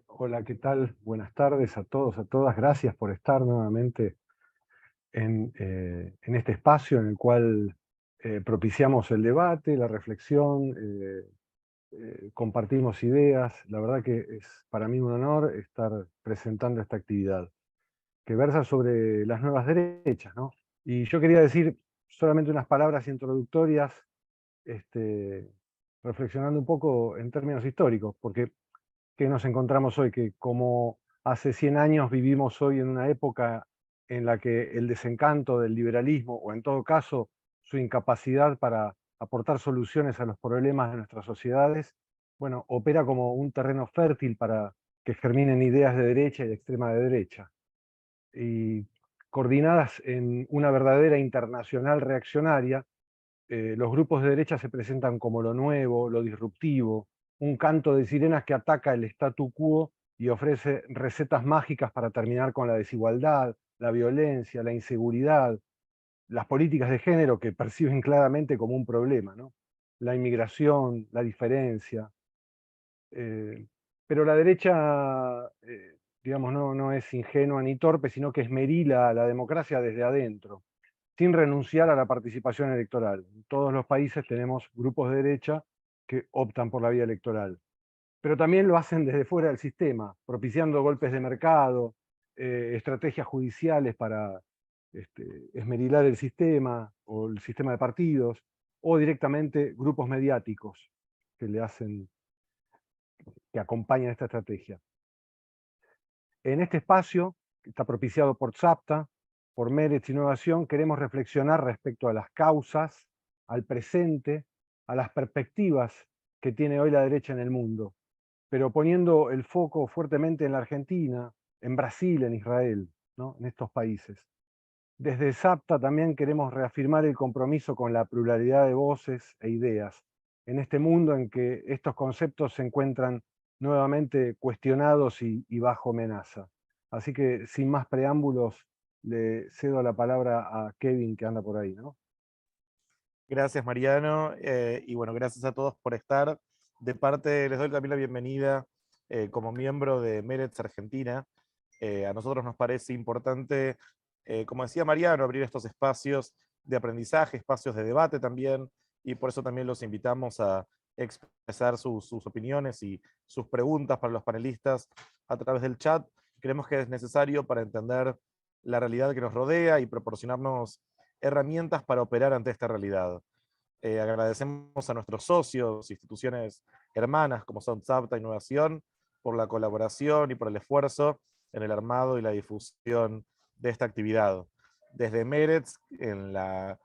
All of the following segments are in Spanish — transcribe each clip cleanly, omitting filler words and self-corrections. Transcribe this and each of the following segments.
Hola, ¿qué tal? Buenas tardes a todos, a todas. Gracias por estar nuevamente en este espacio en el cual propiciamos el debate, la reflexión, compartimos ideas. La verdad que es para mí un honor estar presentando esta actividad que versa sobre las nuevas derechas, ¿no? Y yo quería decir solamente unas palabras introductorias, este, reflexionando un poco en términos históricos, porque que nos encontramos hoy, que como hace 100 años vivimos hoy en una época en la que el desencanto del liberalismo, o en todo caso su incapacidad para aportar soluciones a los problemas de nuestras sociedades, bueno, opera como un terreno fértil para que germinen ideas de derecha y de extrema derecha. Y coordinadas en una verdadera internacional reaccionaria, los grupos de derecha se presentan como lo nuevo, lo disruptivo, un canto de sirenas que ataca el statu quo y ofrece recetas mágicas para terminar con la desigualdad, la violencia, la inseguridad, las políticas de género que perciben claramente como un problema, ¿no? La inmigración, la diferencia. eh, pero la derecha, digamos, no es ingenua ni torpe, sino que esmerila la democracia desde adentro sin renunciar a la participación electoral. En todos los países tenemos grupos de derecha que optan por la vía electoral, pero también lo hacen desde fuera del sistema, propiciando golpes de mercado, estrategias judiciales para esmerilar el sistema o el sistema de partidos, o directamente grupos mediáticos que le hacen, que acompañan esta estrategia. En este espacio, que está propiciado por ZAPTA, por Meretz Innovación, queremos reflexionar respecto a las causas, al presente, a las perspectivas que tiene hoy la derecha en el mundo, pero poniendo el foco fuertemente en la Argentina, en Brasil, en Israel, ¿no? En estos países. Desde ZAPTA también queremos reafirmar el compromiso con la pluralidad de voces e ideas, en este mundo en que estos conceptos se encuentran nuevamente cuestionados y bajo amenaza. Así que sin más preámbulos, le cedo la palabra a Kevin que anda por ahí, ¿no? Gracias, Mariano. Y bueno, gracias a todos por estar. De parte, les doy también la bienvenida como miembro de Meretz Argentina. A nosotros nos parece importante, como decía Mariano, abrir estos espacios de aprendizaje, espacios de debate también, y por eso también los invitamos a expresar sus opiniones y sus preguntas para los panelistas a través del chat. Creemos que es necesario para entender la realidad que nos rodea y proporcionarnos herramientas para operar ante esta realidad. Agradecemos a nuestros socios, instituciones hermanas como son ZAPTA Innovación, por la colaboración y por el esfuerzo en el armado y la difusión de esta actividad. Desde Meretz, en la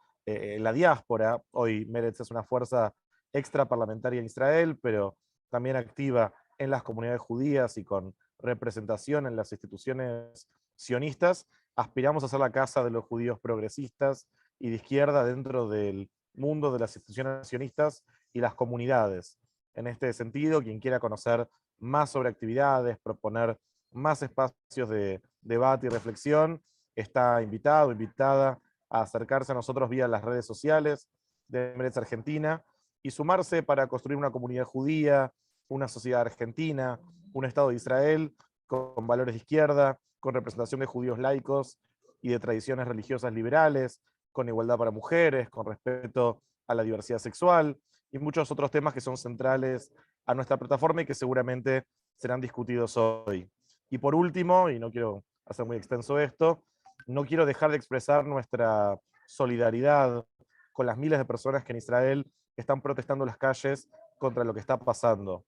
diáspora, hoy Meretz es una fuerza extraparlamentaria en Israel, pero también activa en las comunidades judías y con representación en las instituciones sionistas, aspiramos a ser la casa de los judíos progresistas y de izquierda dentro del mundo de las instituciones sionistas y las comunidades. En este sentido, quien quiera conocer más sobre actividades, proponer más espacios de debate y reflexión, está invitado, invitada a acercarse a nosotros vía las redes sociales de Meretz Argentina y sumarse para construir una comunidad judía, una sociedad argentina, un Estado de Israel con valores de izquierda, con representación de judíos laicos y de tradiciones religiosas liberales, con igualdad para mujeres, con respeto a la diversidad sexual y muchos otros temas que son centrales a nuestra plataforma y que seguramente serán discutidos hoy. Y por último, y no quiero hacer muy extenso esto, no quiero dejar de expresar nuestra solidaridad con las miles de personas que en Israel están protestando en las calles contra lo que está pasando,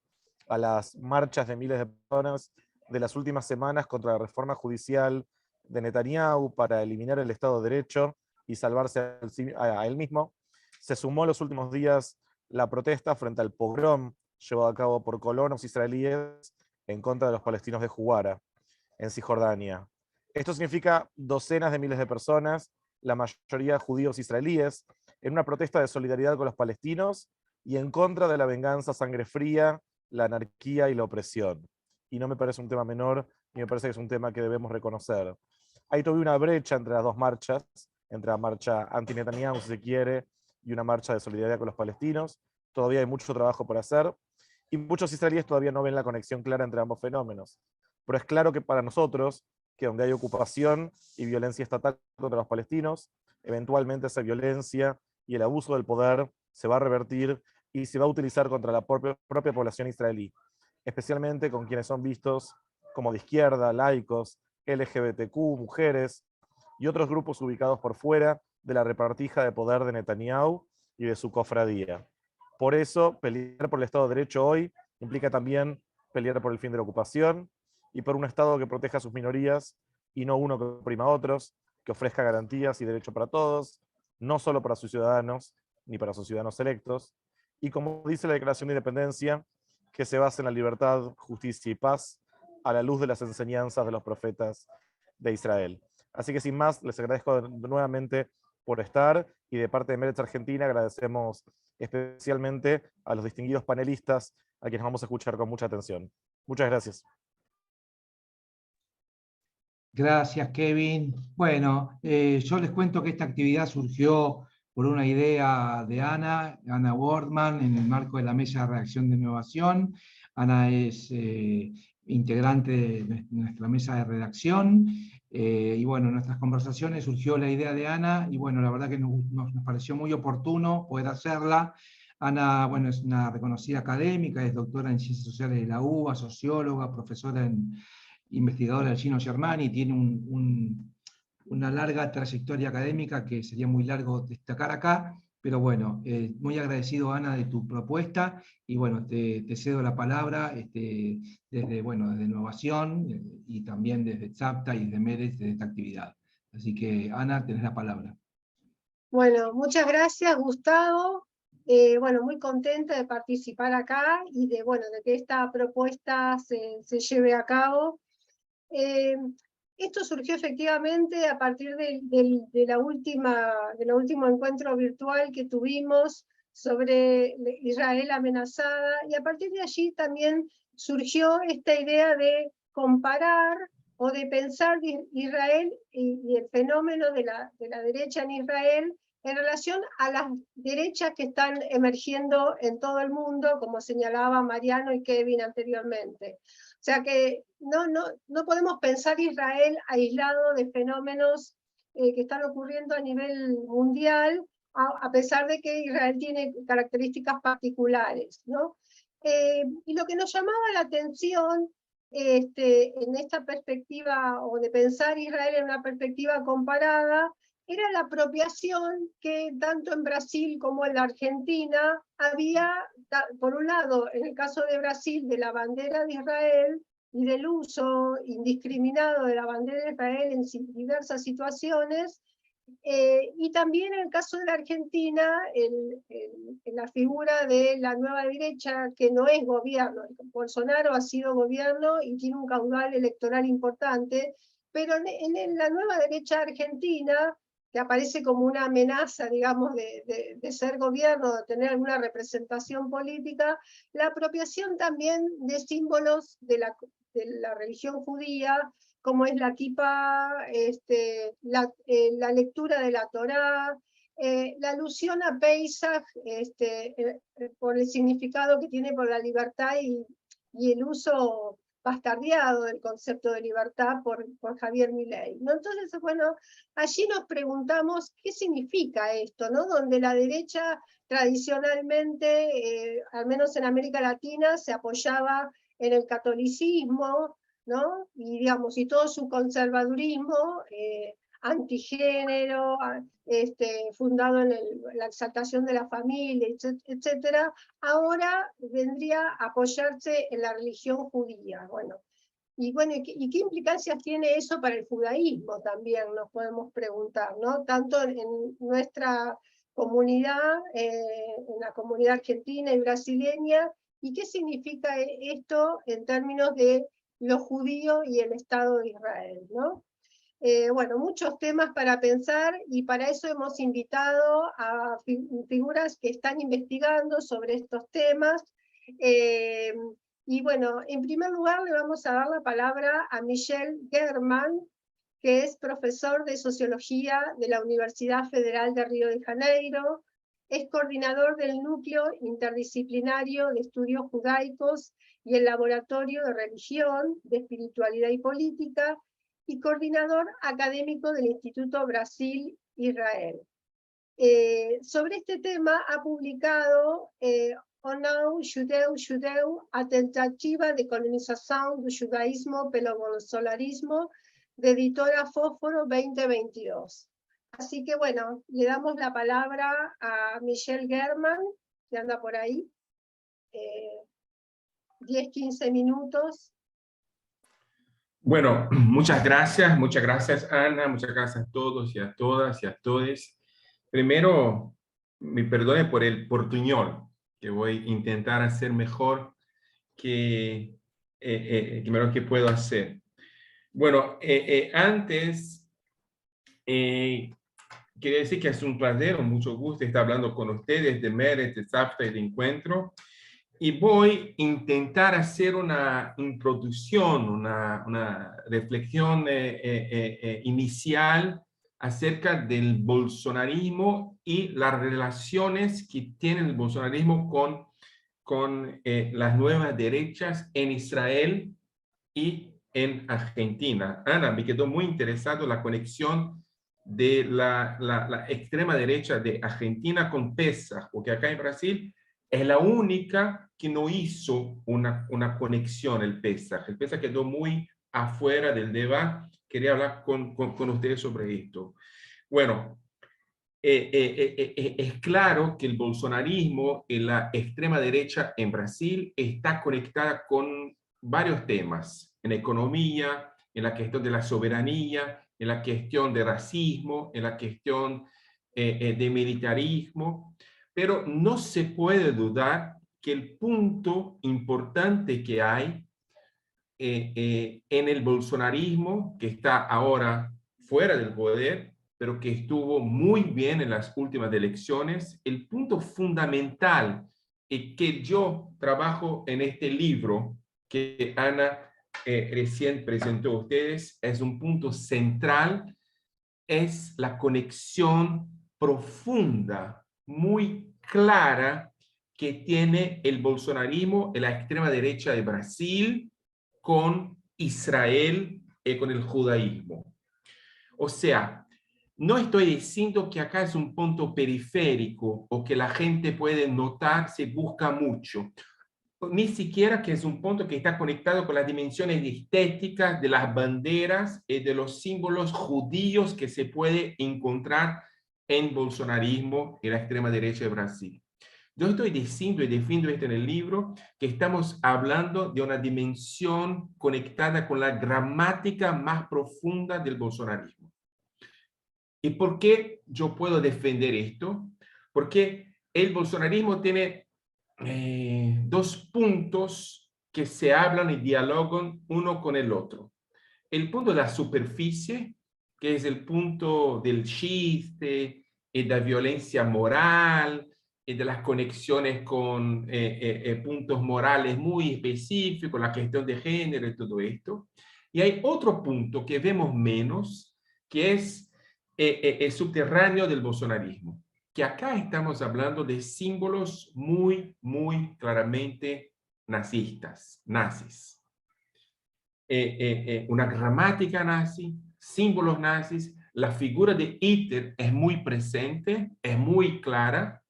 a las marchas de miles de personas de las últimas semanas contra la reforma judicial de Netanyahu para eliminar el Estado de Derecho y salvarse a él mismo. Se sumó en los últimos días la protesta frente al pogrom llevado a cabo por colonos israelíes en contra de los palestinos de Juwara, en Cisjordania. Esto significa docenas de miles de personas, la mayoría judíos israelíes, en una protesta de solidaridad con los palestinos y en contra de la venganza a sangre fría, la anarquía y la opresión. Y no me parece un tema menor, y me parece que es un tema que debemos reconocer. Hay todavía una brecha entre las dos marchas, entre la marcha anti-Netanyahu, si se quiere, y una marcha de solidaridad con los palestinos. Todavía hay mucho trabajo por hacer. y muchos israelíes todavía no ven la conexión clara entre ambos fenómenos. Pero es claro que para nosotros, que donde hay ocupación y violencia estatal contra los palestinos, eventualmente esa violencia y el abuso del poder se va a revertir y se va a utilizar contra la propia población israelí, especialmente con quienes son vistos como de izquierda, laicos, LGBTQ, mujeres y otros grupos ubicados por fuera de la repartija de poder de Netanyahu y de su cofradía. Por eso, pelear por el Estado de Derecho hoy implica también pelear por el fin de la ocupación y por un Estado que proteja a sus minorías y no uno que oprima a otros, que ofrezca garantías y derechos para todos, no solo para sus ciudadanos, ni para sus ciudadanos electos, y como dice la Declaración de Independencia, que se basa en la libertad, justicia y paz, a la luz de las enseñanzas de los profetas de Israel. Así que sin más, les agradezco nuevamente por estar, y de parte de Meretz Argentina agradecemos especialmente a los distinguidos panelistas, a quienes vamos a escuchar con mucha atención. Muchas gracias. Gracias, Kevin. Bueno, yo les cuento que esta actividad surgió por una idea de Ana Wardman, en el marco de la Mesa de Redacción de Innovación. Ana es integrante de nuestra mesa de redacción, y bueno, en nuestras conversaciones surgió la idea de Ana, y bueno, la verdad que nos pareció muy oportuno poder hacerla. Ana, bueno, es una reconocida académica, es doctora en Ciencias Sociales de la UBA, socióloga, profesora investigadora del Gino Germani, tiene una larga trayectoria académica que sería muy largo destacar acá, pero bueno, muy agradecido, Ana, de tu propuesta, y bueno, te cedo la palabra desde Innovación, y también desde Tzapta y desde Meretz, desde esta actividad. Así que, Ana, tenés la palabra. Bueno, muchas gracias, Gustavo. Bueno, muy contenta de participar acá y de que esta propuesta se lleve a cabo. Esto surgió efectivamente a partir del último encuentro virtual que tuvimos sobre Israel amenazada, y a partir de allí también surgió esta idea de comparar o de pensar Israel y el fenómeno de la derecha en Israel en relación a las derechas que están emergiendo en todo el mundo, como señalaba Mariano y Kevin anteriormente. O sea que no podemos pensar Israel aislado de fenómenos que están ocurriendo a nivel mundial, a pesar de que Israel tiene características particulares, ¿no? Y lo que nos llamaba la atención en esta perspectiva, o de pensar Israel en una perspectiva comparada, era la apropiación que tanto en Brasil como en la Argentina había, por un lado, en el caso de Brasil, de la bandera de Israel y del uso indiscriminado de la bandera de Israel en diversas situaciones, y también en el caso de la Argentina, en la figura de la nueva derecha, que no es gobierno. Bolsonaro ha sido gobierno y tiene un caudal electoral importante, pero en la nueva derecha argentina, que aparece como una amenaza, digamos, de ser gobierno, de tener alguna representación política, la apropiación también de símbolos de la religión judía, como es la kippah, la lectura de la Torá, la alusión a Pesach, por el significado que tiene por la libertad y el uso bastardeado del concepto de libertad por Javier Milei, ¿no? Entonces, bueno, allí nos preguntamos qué significa esto, ¿no? Donde la derecha tradicionalmente, al menos en América Latina, se apoyaba en el catolicismo, ¿no? Y, digamos, y todo su conservadurismo antigénero, fundado en la exaltación de la familia, etcétera, ahora vendría a apoyarse en la religión judía. Bueno, ¿y qué implicancias tiene eso para el judaísmo? También nos podemos preguntar, ¿no? Tanto en nuestra comunidad, en la comunidad argentina y brasileña, y qué significa esto en términos de los judíos y el Estado de Israel, ¿no? Bueno, muchos temas para pensar, y para eso hemos invitado a figuras que están investigando sobre estos temas. Y bueno, en primer lugar le vamos a dar la palabra a Michel German, que es profesor de Sociología de la Universidad Federal de Río de Janeiro, Es coordinador del Núcleo Interdisciplinario de Estudios Judaicos y el Laboratorio de Religión, de Espiritualidad y Política, y coordinador académico del Instituto Brasil-Israel. Sobre este tema ha publicado Onau Judeu, a tentativa de colonización del judaísmo pelo bolsonarismo, de editora Fósforo 2022. Así que bueno, le damos la palabra a Michelle German, que anda por ahí, 10-15 minutos. Bueno, muchas gracias Ana, muchas gracias a todos y a todas y a todos. Primero, me perdone por el portuñol, que voy a intentar hacer mejor que lo que puedo hacer. Bueno, antes, quería decir que es un placer, mucho gusto estar hablando con ustedes de Meretz, de Tzavta y de Encuentro. Y voy a intentar hacer una introducción, una reflexión inicial acerca del bolsonarismo y las relaciones que tiene el bolsonarismo con las nuevas derechas en Israel y en Argentina. Ana, me quedó muy interesado la conexión de la extrema derecha de Argentina con Pesach, porque acá en Brasil es la única que no hizo una conexión el Pesach. El Pesach quedó muy afuera del debate. Quería hablar con ustedes sobre esto. Bueno, es claro que el bolsonarismo y la extrema derecha en Brasil está conectada con varios temas, en economía, en la cuestión de la soberanía, en la cuestión de racismo, en la cuestión de militarismo, pero no se puede dudar que el punto importante que hay en el bolsonarismo, que está ahora fuera del poder, pero que estuvo muy bien en las últimas elecciones, el punto fundamental que yo trabajo en este libro que Ana recién presentó a ustedes, es un punto central, es la conexión profunda, muy clara, que tiene el bolsonarismo y la extrema derecha de Brasil con Israel y con el judaísmo. O sea, no estoy diciendo que acá es un punto periférico o que la gente puede notar si busca mucho. Ni siquiera que es un punto que está conectado con las dimensiones estéticas de las banderas y de los símbolos judíos que se puede encontrar en bolsonarismo y la extrema derecha de Brasil. Yo estoy diciendo y defiendo esto en el libro, que estamos hablando de una dimensión conectada con la gramática más profunda del bolsonarismo. ¿Y por qué yo puedo defender esto? Porque el bolsonarismo tiene dos puntos que se hablan y dialogan uno con el otro. El punto de la superficie, que es el punto del chiste y de la violencia moral y de las conexiones con puntos morales muy específicos, la cuestión de género y todo esto. Y hay otro punto que vemos menos, que es el subterráneo del bolsonarismo, que acá estamos hablando de símbolos muy, muy claramente nazistas, nazis. Una gramática nazi, símbolos nazis, la figura de Hitler es muy presente, es muy clara,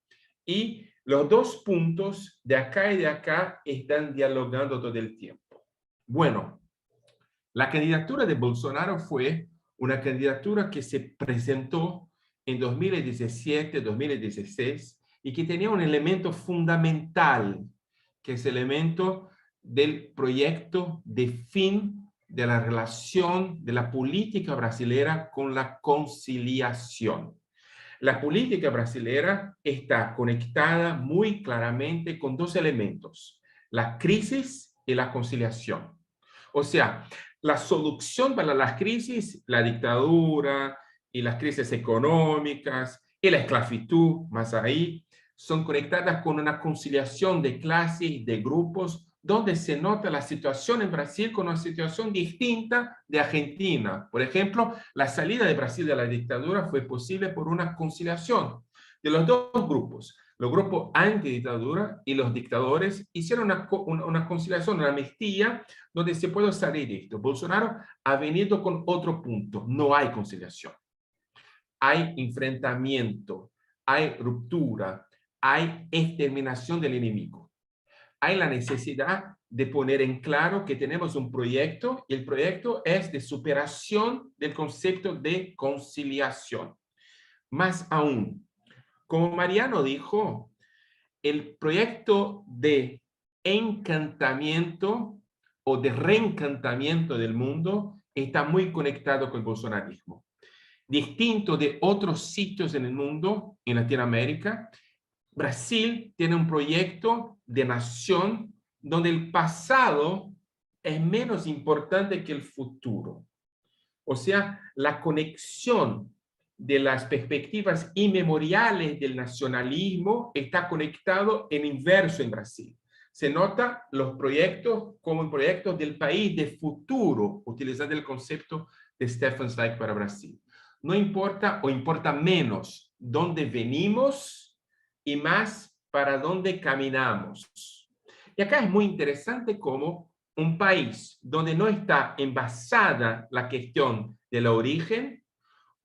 y los dos puntos de acá y de acá están dialogando todo el tiempo. Bueno, la candidatura de Bolsonaro fue una candidatura que se presentó en 2017-2016 y que tenía un elemento fundamental, que es el elemento del proyecto de fin de la relación de la política brasilera con la conciliación. La política brasilera está conectada muy claramente con dos elementos, la crisis y la conciliación. O sea, la solución para las crisis, la dictadura y las crisis económicas y la esclavitud, más ahí, son conectadas con una conciliación de clases, de grupos, donde se nota la situación en Brasil con una situación distinta de Argentina. Por ejemplo, la salida de Brasil de la dictadura fue posible por una conciliación. de los dos grupos, los grupos antidictadura y los dictadores, hicieron una conciliación, una amnistía, donde se puede salir de esto. Bolsonaro ha venido con otro punto: no hay conciliación. Hay enfrentamiento, hay ruptura, hay exterminación del enemigo. Hay la necesidad de poner en claro que tenemos un proyecto, y el proyecto es de superación del concepto de conciliación. Más aún, como Mariano dijo, el proyecto de encantamiento o de reencantamiento del mundo está muy conectado con el bolsonarismo. Distinto de otros sitios en el mundo, en Latinoamérica, Brasil tiene un proyecto de nación donde el pasado es menos importante que el futuro. O sea, la conexión de las perspectivas inmemoriales del nacionalismo está conectado en inverso en Brasil. Se nota los proyectos como proyectos del país de futuro, utilizando el concepto de Stefan Zweig para Brasil. No importa, o importa menos, dónde venimos y más para dónde caminamos. Y acá es muy interesante cómo un país donde no está envasada la cuestión del origen,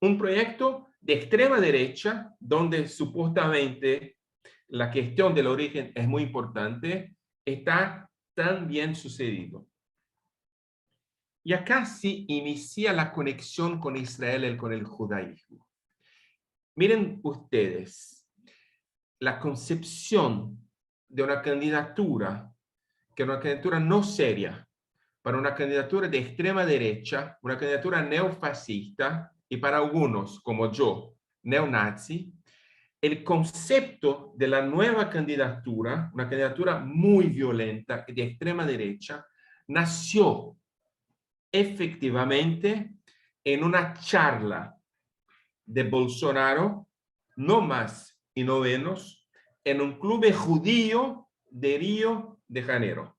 un proyecto de extrema derecha, donde supuestamente la cuestión del origen es muy importante, está tan bien sucedido. Y acá sí inicia la conexión con Israel y con el judaísmo. Miren ustedes, la concepción de una candidatura, que es una candidatura no seria, para una candidatura de extrema derecha, una candidatura neofascista, y para algunos, como yo, neonazi, el concepto de la nueva candidatura, una candidatura muy violenta de extrema derecha, nació efectivamente en una charla de Bolsonaro, no más y no menos, en un club judío de Río de Janeiro.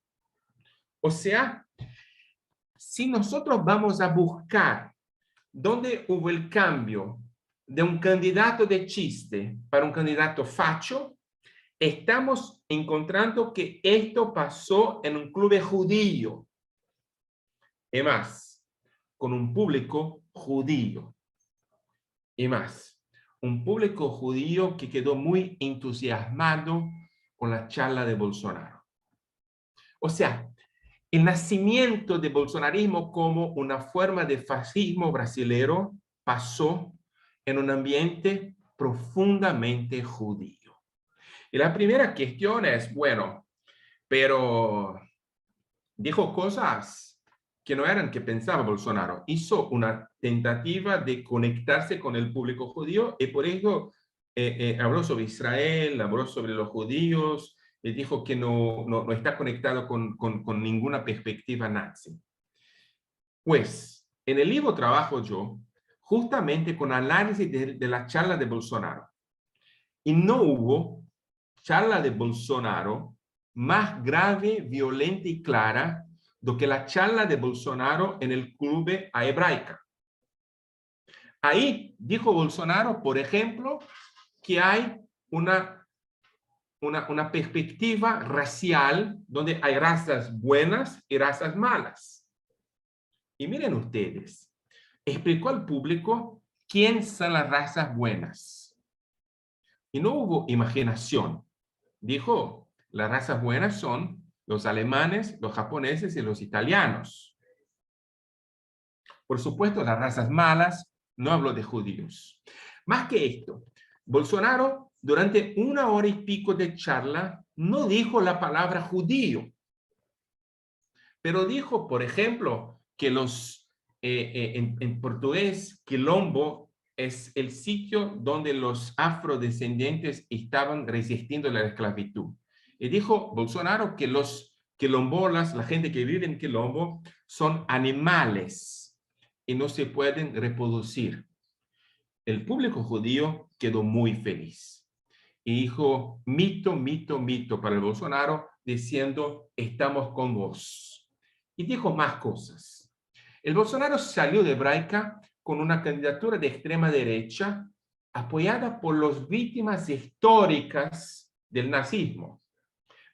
O sea, si nosotros vamos a buscar dónde hubo el cambio de un candidato de chiste para un candidato facho, estamos encontrando que esto pasó en un club judío. Y más, con un público judío. Y más, un público judío que quedó muy entusiasmado con la charla de Bolsonaro. O sea, el nacimiento del bolsonarismo como una forma de fascismo brasilero pasó en un ambiente profundamente judío. Y la primera cuestión es, bueno, pero dijo cosas que no eran que pensaba Bolsonaro. Hizo una tentativa de conectarse con el público judío, y por eso habló sobre Israel, habló sobre los judíos, y dijo que no está conectado con ninguna perspectiva nazi. Pues, en el libro trabajo yo justamente con análisis de la charla de Bolsonaro. Y no hubo charla de Bolsonaro más grave, violenta y clara do que la charla de Bolsonaro en el club A Hebraica. Ahí dijo Bolsonaro, por ejemplo, que hay una perspectiva racial donde hay razas buenas y razas malas. Y miren ustedes, explicó al público quién son las razas buenas. Y no hubo imaginación. Dijo, las razas buenas son los alemanes, los japoneses y los italianos. Por supuesto, las razas malas, no habló de judíos. Más que esto, Bolsonaro, durante 1 hora y pico de charla, no dijo la palabra judío. Pero dijo, por ejemplo, que en portugués, quilombo es el sitio donde los afrodescendientes estaban resistiendo a la esclavitud. Y dijo Bolsonaro que los quilombolas, la gente que vive en quilombo, son animales y no se pueden reproducir. El público judío quedó muy feliz y dijo mito, mito, mito para el Bolsonaro, diciendo estamos con vos. Y dijo más cosas. El Bolsonaro salió de Hebraica con una candidatura de extrema derecha apoyada por las víctimas históricas del nazismo.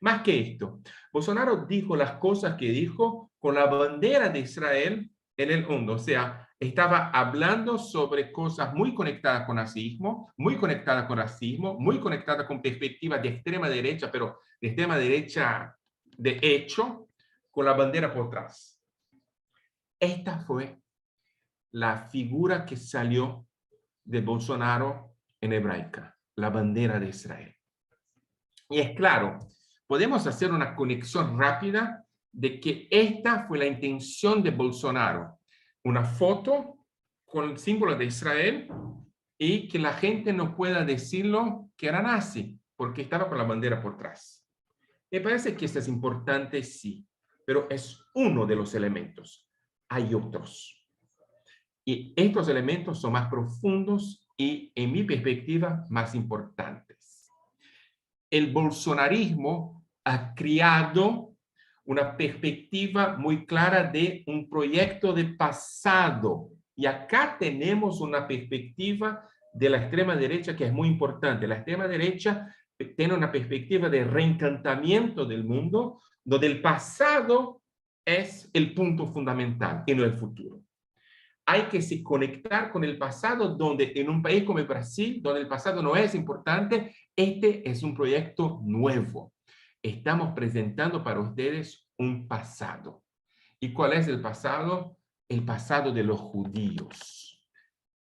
Más que esto, Bolsonaro dijo las cosas que dijo con la bandera de Israel en el mundo. O sea, estaba hablando sobre cosas muy conectadas con nazismo, muy conectadas con racismo, muy conectadas con perspectivas de extrema derecha, pero de extrema derecha de hecho, con la bandera por atrás. Esta fue la figura que salió de Bolsonaro en hebraica, la bandera de Israel. Y es claro, podemos hacer una conexión rápida de que esta fue la intención de Bolsonaro. Una foto con el símbolo de Israel y que la gente no pueda decirlo que era nazi, porque estaba con la bandera por atrás. Me parece que esto es importante, sí, pero es uno de los elementos. Hay otros. Y estos elementos son más profundos y, en mi perspectiva, más importantes. El bolsonarismo ha creado una perspectiva muy clara de un proyecto de pasado. Y acá tenemos una perspectiva de la extrema derecha que es muy importante. La extrema derecha tiene una perspectiva de reencantamiento del mundo, donde el pasado es el punto fundamental y no el futuro. Hay que se conectar con el pasado, donde en un país como el Brasil, donde el pasado no es importante, este es un proyecto nuevo. Estamos presentando para ustedes un pasado. ¿Y cuál es el pasado? El pasado de los judíos.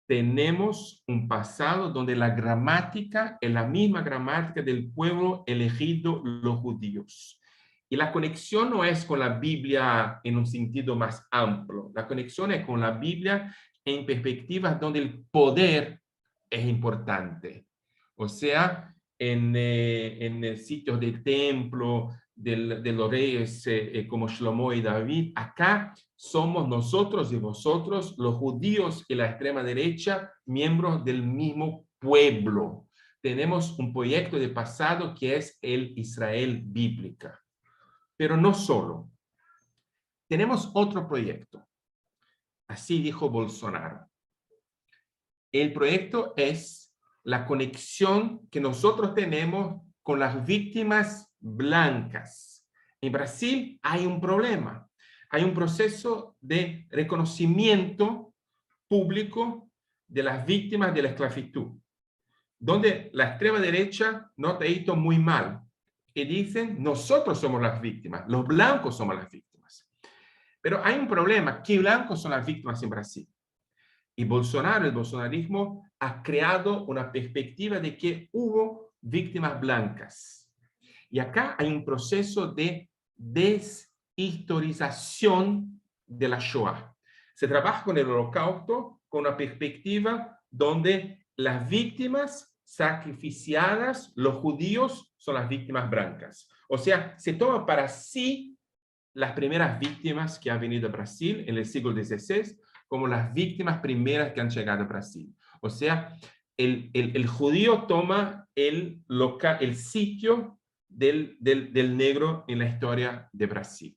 Tenemos un pasado donde la gramática es la misma gramática del pueblo elegido, los judíos. Y la conexión no es con la Biblia en un sentido más amplio. La conexión es con la Biblia en perspectivas donde el poder es importante. O sea, en sitios de templo, de los reyes como Shlomo y David, acá somos nosotros y vosotros, los judíos y la extrema derecha, miembros del mismo pueblo. Tenemos un proyecto de pasado que es el Israel bíblica. Pero no solo. Tenemos otro proyecto. Así dijo Bolsonaro. El proyecto es la conexión que nosotros tenemos con las víctimas blancas. En Brasil hay un problema. Hay un proceso de reconocimiento público de las víctimas de la esclavitud, donde la extrema derecha nota esto muy mal. Y dicen, nosotros somos las víctimas, los blancos somos las víctimas. Pero hay un problema, ¿qué blancos son las víctimas en Brasil? Y Bolsonaro, el bolsonarismo, ha creado una perspectiva de que hubo víctimas blancas. Y acá hay un proceso de deshistorización de la Shoah. Se trabaja con el Holocausto con una perspectiva donde las víctimas sacrificiadas, los judíos, son las víctimas blancas. O sea, se toma para sí las primeras víctimas que han venido a Brasil en el siglo XVI como las víctimas primeras que han llegado a Brasil. O sea, el judío toma el sitio del negro en la historia de Brasil.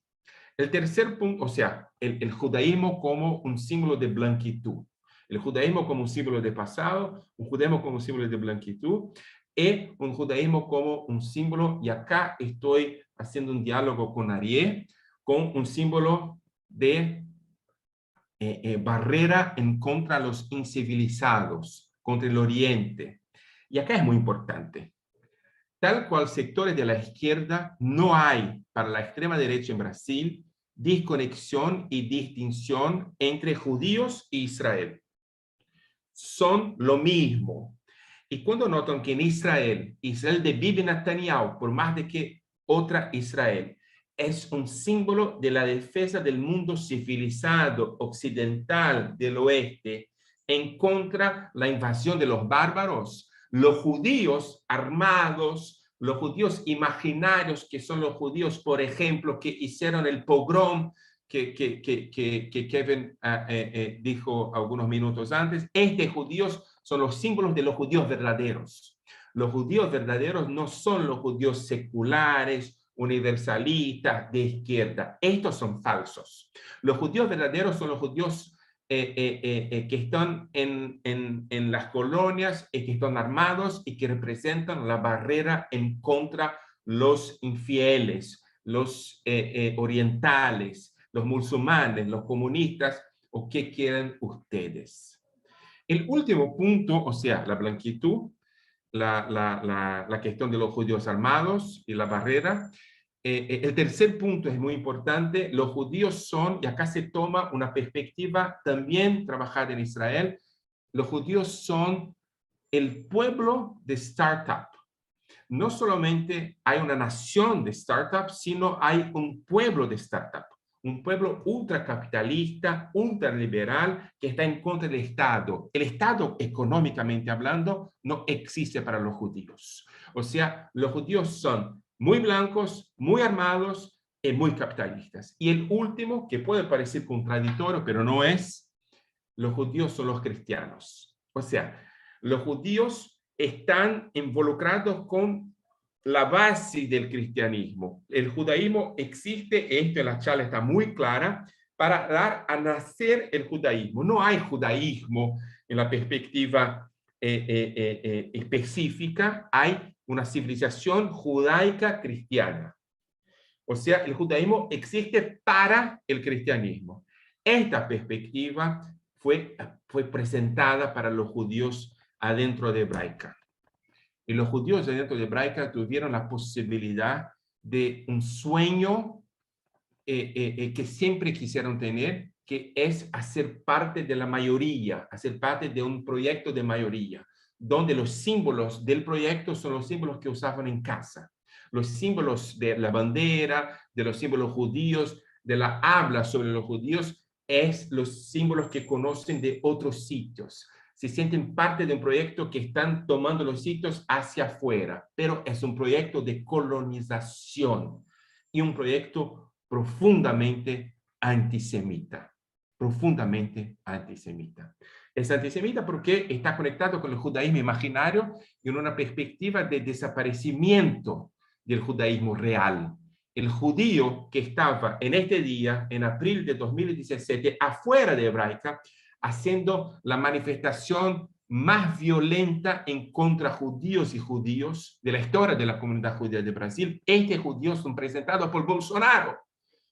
El tercer punto, o sea, el judaísmo como un símbolo de blanquitud. El judaísmo como un símbolo de pasado, un judaísmo como un símbolo de blanquitud, y un judaísmo como un símbolo, y acá estoy haciendo un diálogo con Ariel, con un símbolo de barrera en contra de los incivilizados, contra el Oriente. Y acá es muy importante. Tal cual sectores de la izquierda, no hay para la extrema derecha en Brasil desconexión y distinción entre judíos e Israel. Son lo mismo. Y cuando notan que en Israel de Bibi Netanyahu, por más de que otra Israel, es un símbolo de la defensa del mundo civilizado occidental del oeste en contra de la invasión de los bárbaros, los judíos armados, los judíos imaginarios, que son los judíos, por ejemplo, que hicieron el pogrom que Kevin dijo algunos minutos antes, estos judíos son los símbolos de los judíos verdaderos. Los judíos verdaderos no son los judíos seculares, universalistas, de izquierda. Estos son falsos. Los judíos verdaderos son los judíos que están en las colonias y que están armados y que representan la barrera en contra los infieles, los orientales, los musulmanes, los comunistas, o qué quieren ustedes. El último punto, o sea, la blanquitud, la cuestión de los judíos armados y la barrera. El tercer punto es muy importante. Los judíos son, y acá se toma una perspectiva también trabajada en Israel, los judíos son el pueblo de startup. No solamente hay una nación de startups, sino hay un pueblo de startup. Un pueblo ultracapitalista, ultraliberal, que está en contra del Estado. El Estado, económicamente hablando, no existe para los judíos. O sea, los judíos son muy blancos, muy armados y muy capitalistas. Y el último, que puede parecer contradictorio, pero no es, los judíos son los cristianos. O sea, los judíos están involucrados con la base del cristianismo. El judaísmo existe, esto en la charla está muy clara, para dar a nacer el judaísmo. No hay judaísmo en la perspectiva específica, hay una civilización judaica cristiana. O sea, el judaísmo existe para el cristianismo. Esta perspectiva fue presentada para los judíos adentro de Hebraica. Y los judíos dentro de Hebraica tuvieron la posibilidad de un sueño que siempre quisieron tener, que es hacer parte de la mayoría, hacer parte de un proyecto de mayoría, donde los símbolos del proyecto son los símbolos que usaban en casa. Los símbolos de la bandera, de los símbolos judíos, de la habla sobre los judíos, es los símbolos que conocen de otros sitios. Se sienten parte de un proyecto que están tomando los sitios hacia afuera, pero es un proyecto de colonización y un proyecto profundamente antisemita, profundamente antisemita. Es antisemita porque está conectado con el judaísmo imaginario y en una perspectiva de desaparecimiento del judaísmo real. El judío que estaba en este día, en abril de 2017, afuera de Hebraica, haciendo la manifestación más violenta en contra judíos y judíos de la historia de la comunidad judía de Brasil. Estos judíos son presentados por Bolsonaro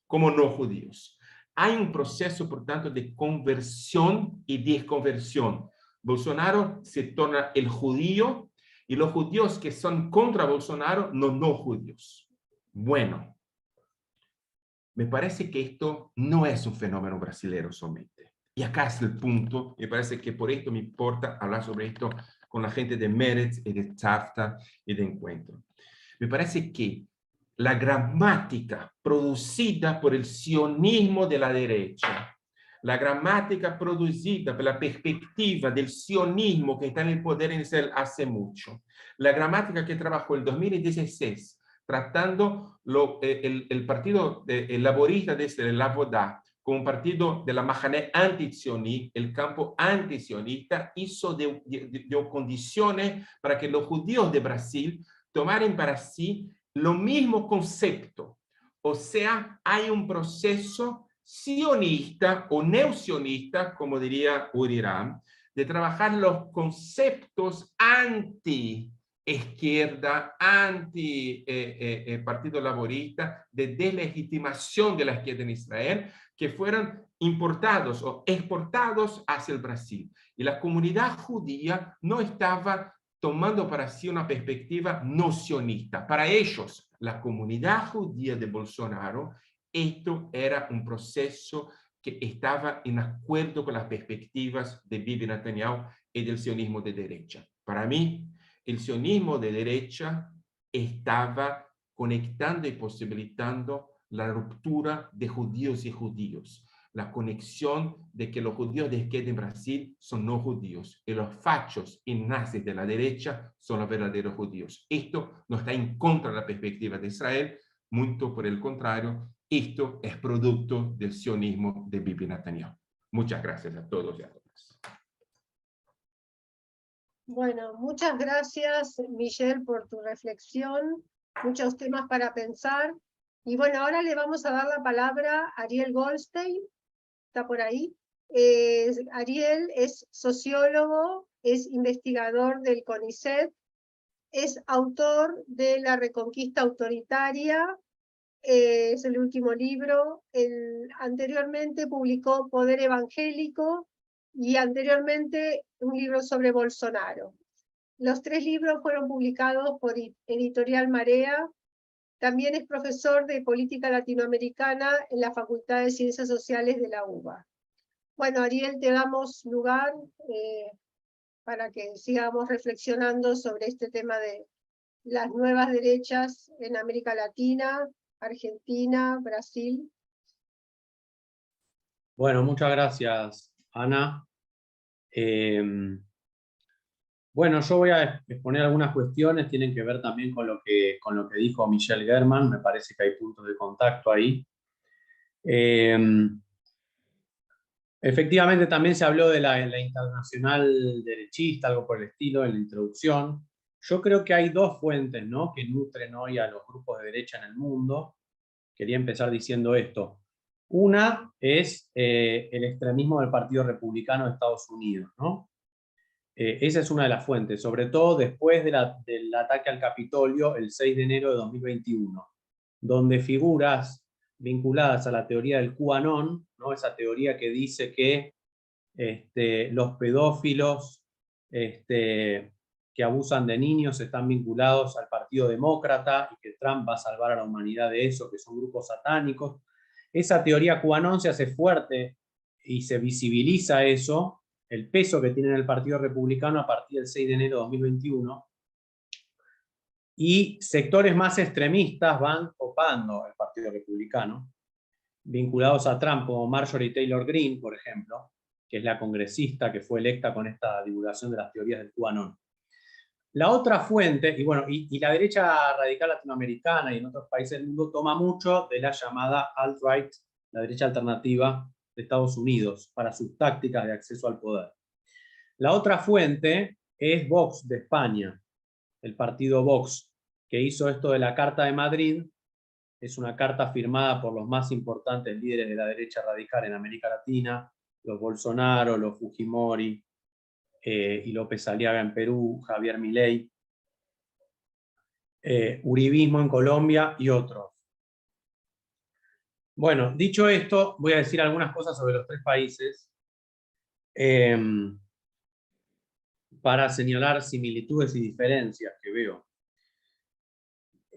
como no judíos. Hay un proceso, por tanto, de conversión y desconversión. Bolsonaro se torna el judío y los judíos que son contra Bolsonaro, no judíos. Bueno, me parece que esto no es un fenómeno brasileño solamente. Y acá es el punto, me parece que por esto me importa hablar sobre esto con la gente de Meretz y de Tzavta y de Encuentro. Me parece que la gramática producida por el sionismo de la derecha, la gramática producida por la perspectiva del sionismo que está en el poder en Israel hace mucho, la gramática que trabajó en 2016, tratando el partido laborista de Israel, la Vodá, como un partido de la Mahané anti-sioní, el campo anti-sionista, hizo dio condiciones para que los judíos de Brasil tomaran para sí lo mismo concepto. O sea, hay un proceso sionista o neosionista, como diría Uri Ram, de trabajar los conceptos anti-izquierda, anti-partido laborista, de deslegitimación de la izquierda en Israel, que fueron importados o exportados hacia el Brasil. Y la comunidad judía no estaba tomando para sí una perspectiva no sionista. Para ellos, la comunidad judía de Bolsonaro, esto era un proceso que estaba en acuerdo con las perspectivas de Bibi Netanyahu y del sionismo de derecha. Para mí, el sionismo de derecha estaba conectando y posibilitando la ruptura de judíos y judíos, la conexión de que los judíos de izquierda en Brasil son no judíos y los fachos y nazis de la derecha son los verdaderos judíos. Esto no está en contra de la perspectiva de Israel, mucho por el contrario, esto es producto del sionismo de Bibi Netanyahu. Muchas gracias a todos y a todas. Bueno, muchas gracias, Michelle, por tu reflexión. Muchos temas para pensar. Y bueno, ahora le vamos a dar la palabra a Ariel Goldstein. ¿Está por ahí? Ariel es sociólogo, es investigador del CONICET, es autor de La Reconquista Autoritaria, es el último libro. Anteriormente publicó Poder Evangélico y anteriormente un libro sobre Bolsonaro. Los 3 libros fueron publicados por Editorial Marea. También es profesor de Política Latinoamericana en la Facultad de Ciencias Sociales de la UBA. Bueno, Ariel, te damos lugar para que sigamos reflexionando sobre este tema de las nuevas derechas en América Latina, Argentina, Brasil. Bueno, muchas gracias, Ana. Bueno, yo voy a exponer algunas cuestiones, tienen que ver también con lo que dijo Michelle German, me parece que hay puntos de contacto ahí. Efectivamente también se habló de la internacional derechista, algo por el estilo, en la introducción. Yo creo que hay 2 fuentes, ¿no?, que nutren hoy a los grupos de derecha en el mundo. Quería empezar diciendo esto. Una es el extremismo del Partido Republicano de Estados Unidos, ¿no? Esa es una de las fuentes, sobre todo después del ataque al Capitolio el 6 de enero de 2021, donde figuras vinculadas a la teoría del QAnon, ¿no?, esa teoría que dice que los pedófilos que abusan de niños están vinculados al Partido Demócrata y que Trump va a salvar a la humanidad de eso, que son grupos satánicos. Esa teoría QAnon se hace fuerte y se visibiliza eso, el peso que tiene en el Partido Republicano a partir del 6 de enero de 2021, y sectores más extremistas van copando el Partido Republicano, vinculados a Trump, como Marjorie Taylor Greene, por ejemplo, que es la congresista que fue electa con esta divulgación de las teorías del QAnon. La otra fuente, y bueno, y la derecha radical latinoamericana y en otros países del mundo toma mucho de la llamada alt-right, la derecha alternativa de Estados Unidos, para sus tácticas de acceso al poder. La otra fuente es Vox de España, el partido Vox, que hizo esto de la Carta de Madrid. Es una carta firmada por los más importantes líderes de la derecha radical en América Latina, los Bolsonaro, los Fujimori, y López Aliaga en Perú, Javier Milei, uribismo en Colombia y otros. Bueno, dicho esto, voy a decir algunas cosas sobre los 3 países para señalar similitudes y diferencias que veo.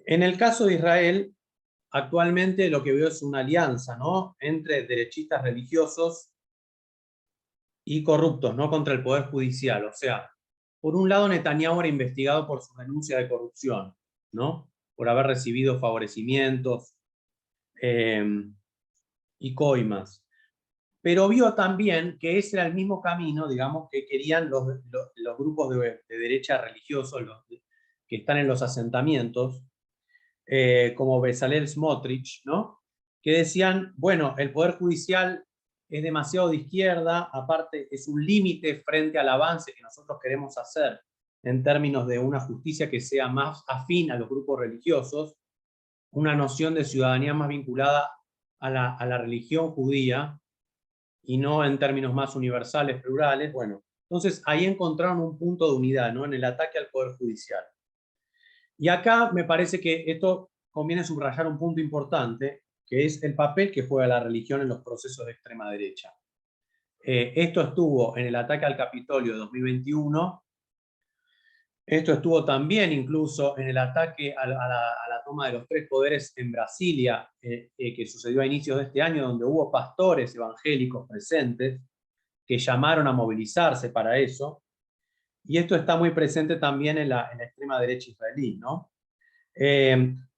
En el caso de Israel, actualmente lo que veo es una alianza, ¿no?, entre derechistas religiosos y corruptos, ¿no?, contra el Poder Judicial. O sea, por un lado, Netanyahu era investigado por su denuncia de corrupción, ¿no?, por haber recibido favorecimientos y coimas. Pero vio también que ese era el mismo camino, digamos, que querían los grupos de derecha religiosos, que están en los asentamientos, como Bezalel Smotrich, ¿no?, que decían, bueno, el Poder Judicial es demasiado de izquierda, aparte es un límite frente al avance que nosotros queremos hacer en términos de una justicia que sea más afín a los grupos religiosos, una noción de ciudadanía más vinculada a la religión judía, y no en términos más universales, plurales. Bueno, entonces ahí encontraron un punto de unidad, ¿no?, en el ataque al Poder Judicial. Y acá me parece que esto conviene subrayar un punto importante, que es el papel que juega la religión en los procesos de extrema derecha. Esto estuvo en el ataque al Capitolio de 2021, esto estuvo también incluso en el ataque a la toma de los 3 poderes en Brasilia, que sucedió a inicios de este año, donde hubo pastores evangélicos presentes que llamaron a movilizarse para eso. Y esto está muy presente también en la extrema derecha israelí, ¿no?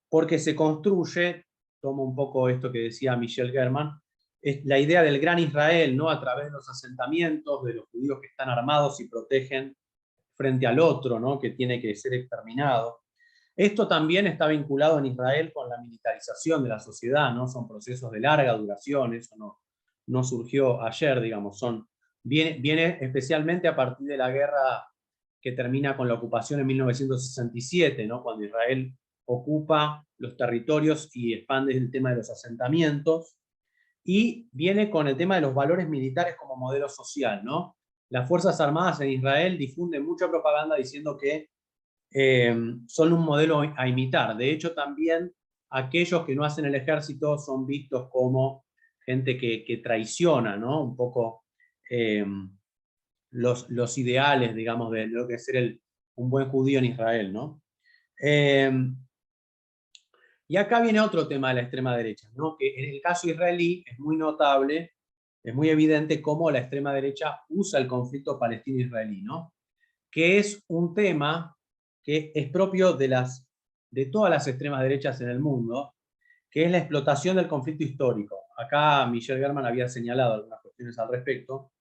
Porque se construye, tomo un poco esto que decía Michelle German, es la idea del gran Israel, ¿no?, a través de los asentamientos, de los judíos que están armados y protegen frente al otro, ¿no?, que tiene que ser exterminado. Esto también está vinculado en Israel con la militarización de la sociedad, ¿no? Son procesos de larga duración, eso no surgió ayer, digamos, viene especialmente a partir de la guerra que termina con la ocupación en 1967, ¿no?, cuando Israel ocupa los territorios y expande el tema de los asentamientos. y viene con el tema de los valores militares como modelo social, ¿no? Las Fuerzas Armadas en Israel difunden mucha propaganda diciendo que son un modelo a imitar. De hecho, también aquellos que no hacen el ejército son vistos como gente que traiciona, ¿no? Un poco los ideales, digamos, de lo que es ser un buen judío en Israel, ¿no? Y acá viene otro tema de la extrema derecha, ¿no? Que en el caso israelí es muy notable, es muy evidente cómo la extrema derecha usa el conflicto palestino-israelí, ¿no? Que es un tema que es propio de todas las extremas derechas en el mundo, que es la explotación del conflicto histórico. Acá Michel German había señalado algunas cuestiones al respecto,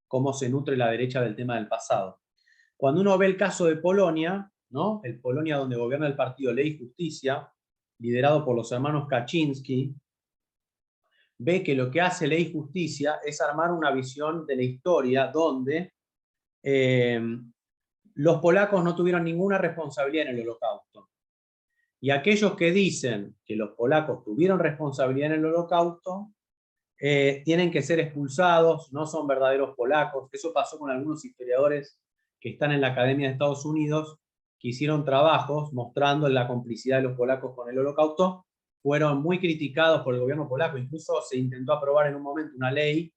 cómo se nutre la derecha del tema del pasado. Cuando uno ve el caso de Polonia, ¿no? El Polonia donde gobierna el partido Ley y Justicia, liderado por los hermanos Kaczynski, ve que lo que hace Ley y Justicia es armar una visión de la historia donde los polacos no tuvieron ninguna responsabilidad en el Holocausto. Y aquellos que dicen que los polacos tuvieron responsabilidad en el Holocausto tienen que ser expulsados, no son verdaderos polacos. Eso pasó con algunos historiadores que están en la Academia de Estados Unidos, que hicieron trabajos mostrando la complicidad de los polacos con el Holocausto. Fueron muy criticados por el gobierno polaco. Incluso se intentó aprobar en un momento una ley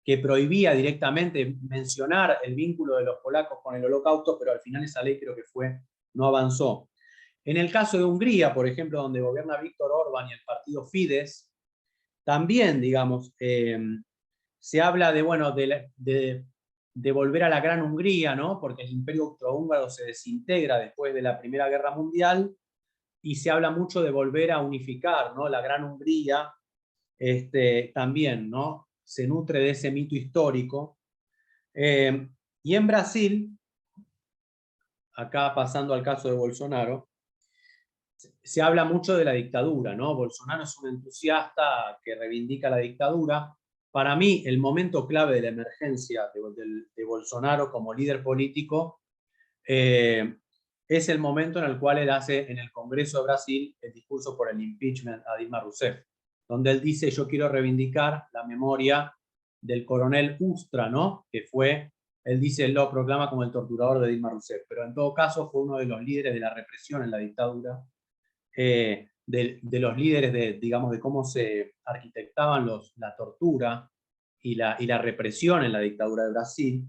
que prohibía directamente mencionar el vínculo de los polacos con el Holocausto, pero al final esa ley creo que no avanzó. En el caso de Hungría, por ejemplo, donde gobierna Víctor Orbán y el partido Fidesz, también, digamos, se habla de, bueno, de volver a la Gran Hungría, ¿no? Porque el Imperio Austrohúngaro se desintegra después de la Primera Guerra Mundial, y se habla mucho de volver a unificar, ¿no? La Gran Hungría, también, ¿no? Se nutre de ese mito histórico. Y en Brasil, acá pasando al caso de Bolsonaro, se habla mucho de la dictadura, ¿no? Bolsonaro es un entusiasta que reivindica la dictadura. Para mí, el momento clave de la emergencia de Bolsonaro como líder político es el momento en el cual él hace en el Congreso de Brasil el discurso por el impeachment a Dilma Rousseff, donde él dice: yo quiero reivindicar la memoria del coronel Ustra, ¿no? Que fue, él dice, lo proclama como el torturador de Dilma Rousseff, pero en todo caso fue uno de los líderes de la represión en la dictadura, de los líderes digamos, de cómo se arquitectaban la tortura y la represión en la dictadura de Brasil.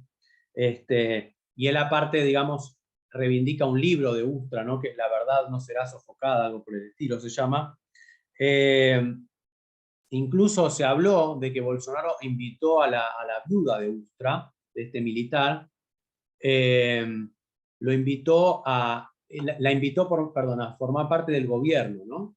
Y él aparte, digamos, reivindica un libro de Ustra, ¿no? Que es La verdad no será sofocada, algo por el estilo se llama. Incluso se habló de que Bolsonaro invitó a la viuda de Ustra, de este militar, lo invitó la invitó a formar parte del gobierno, ¿no?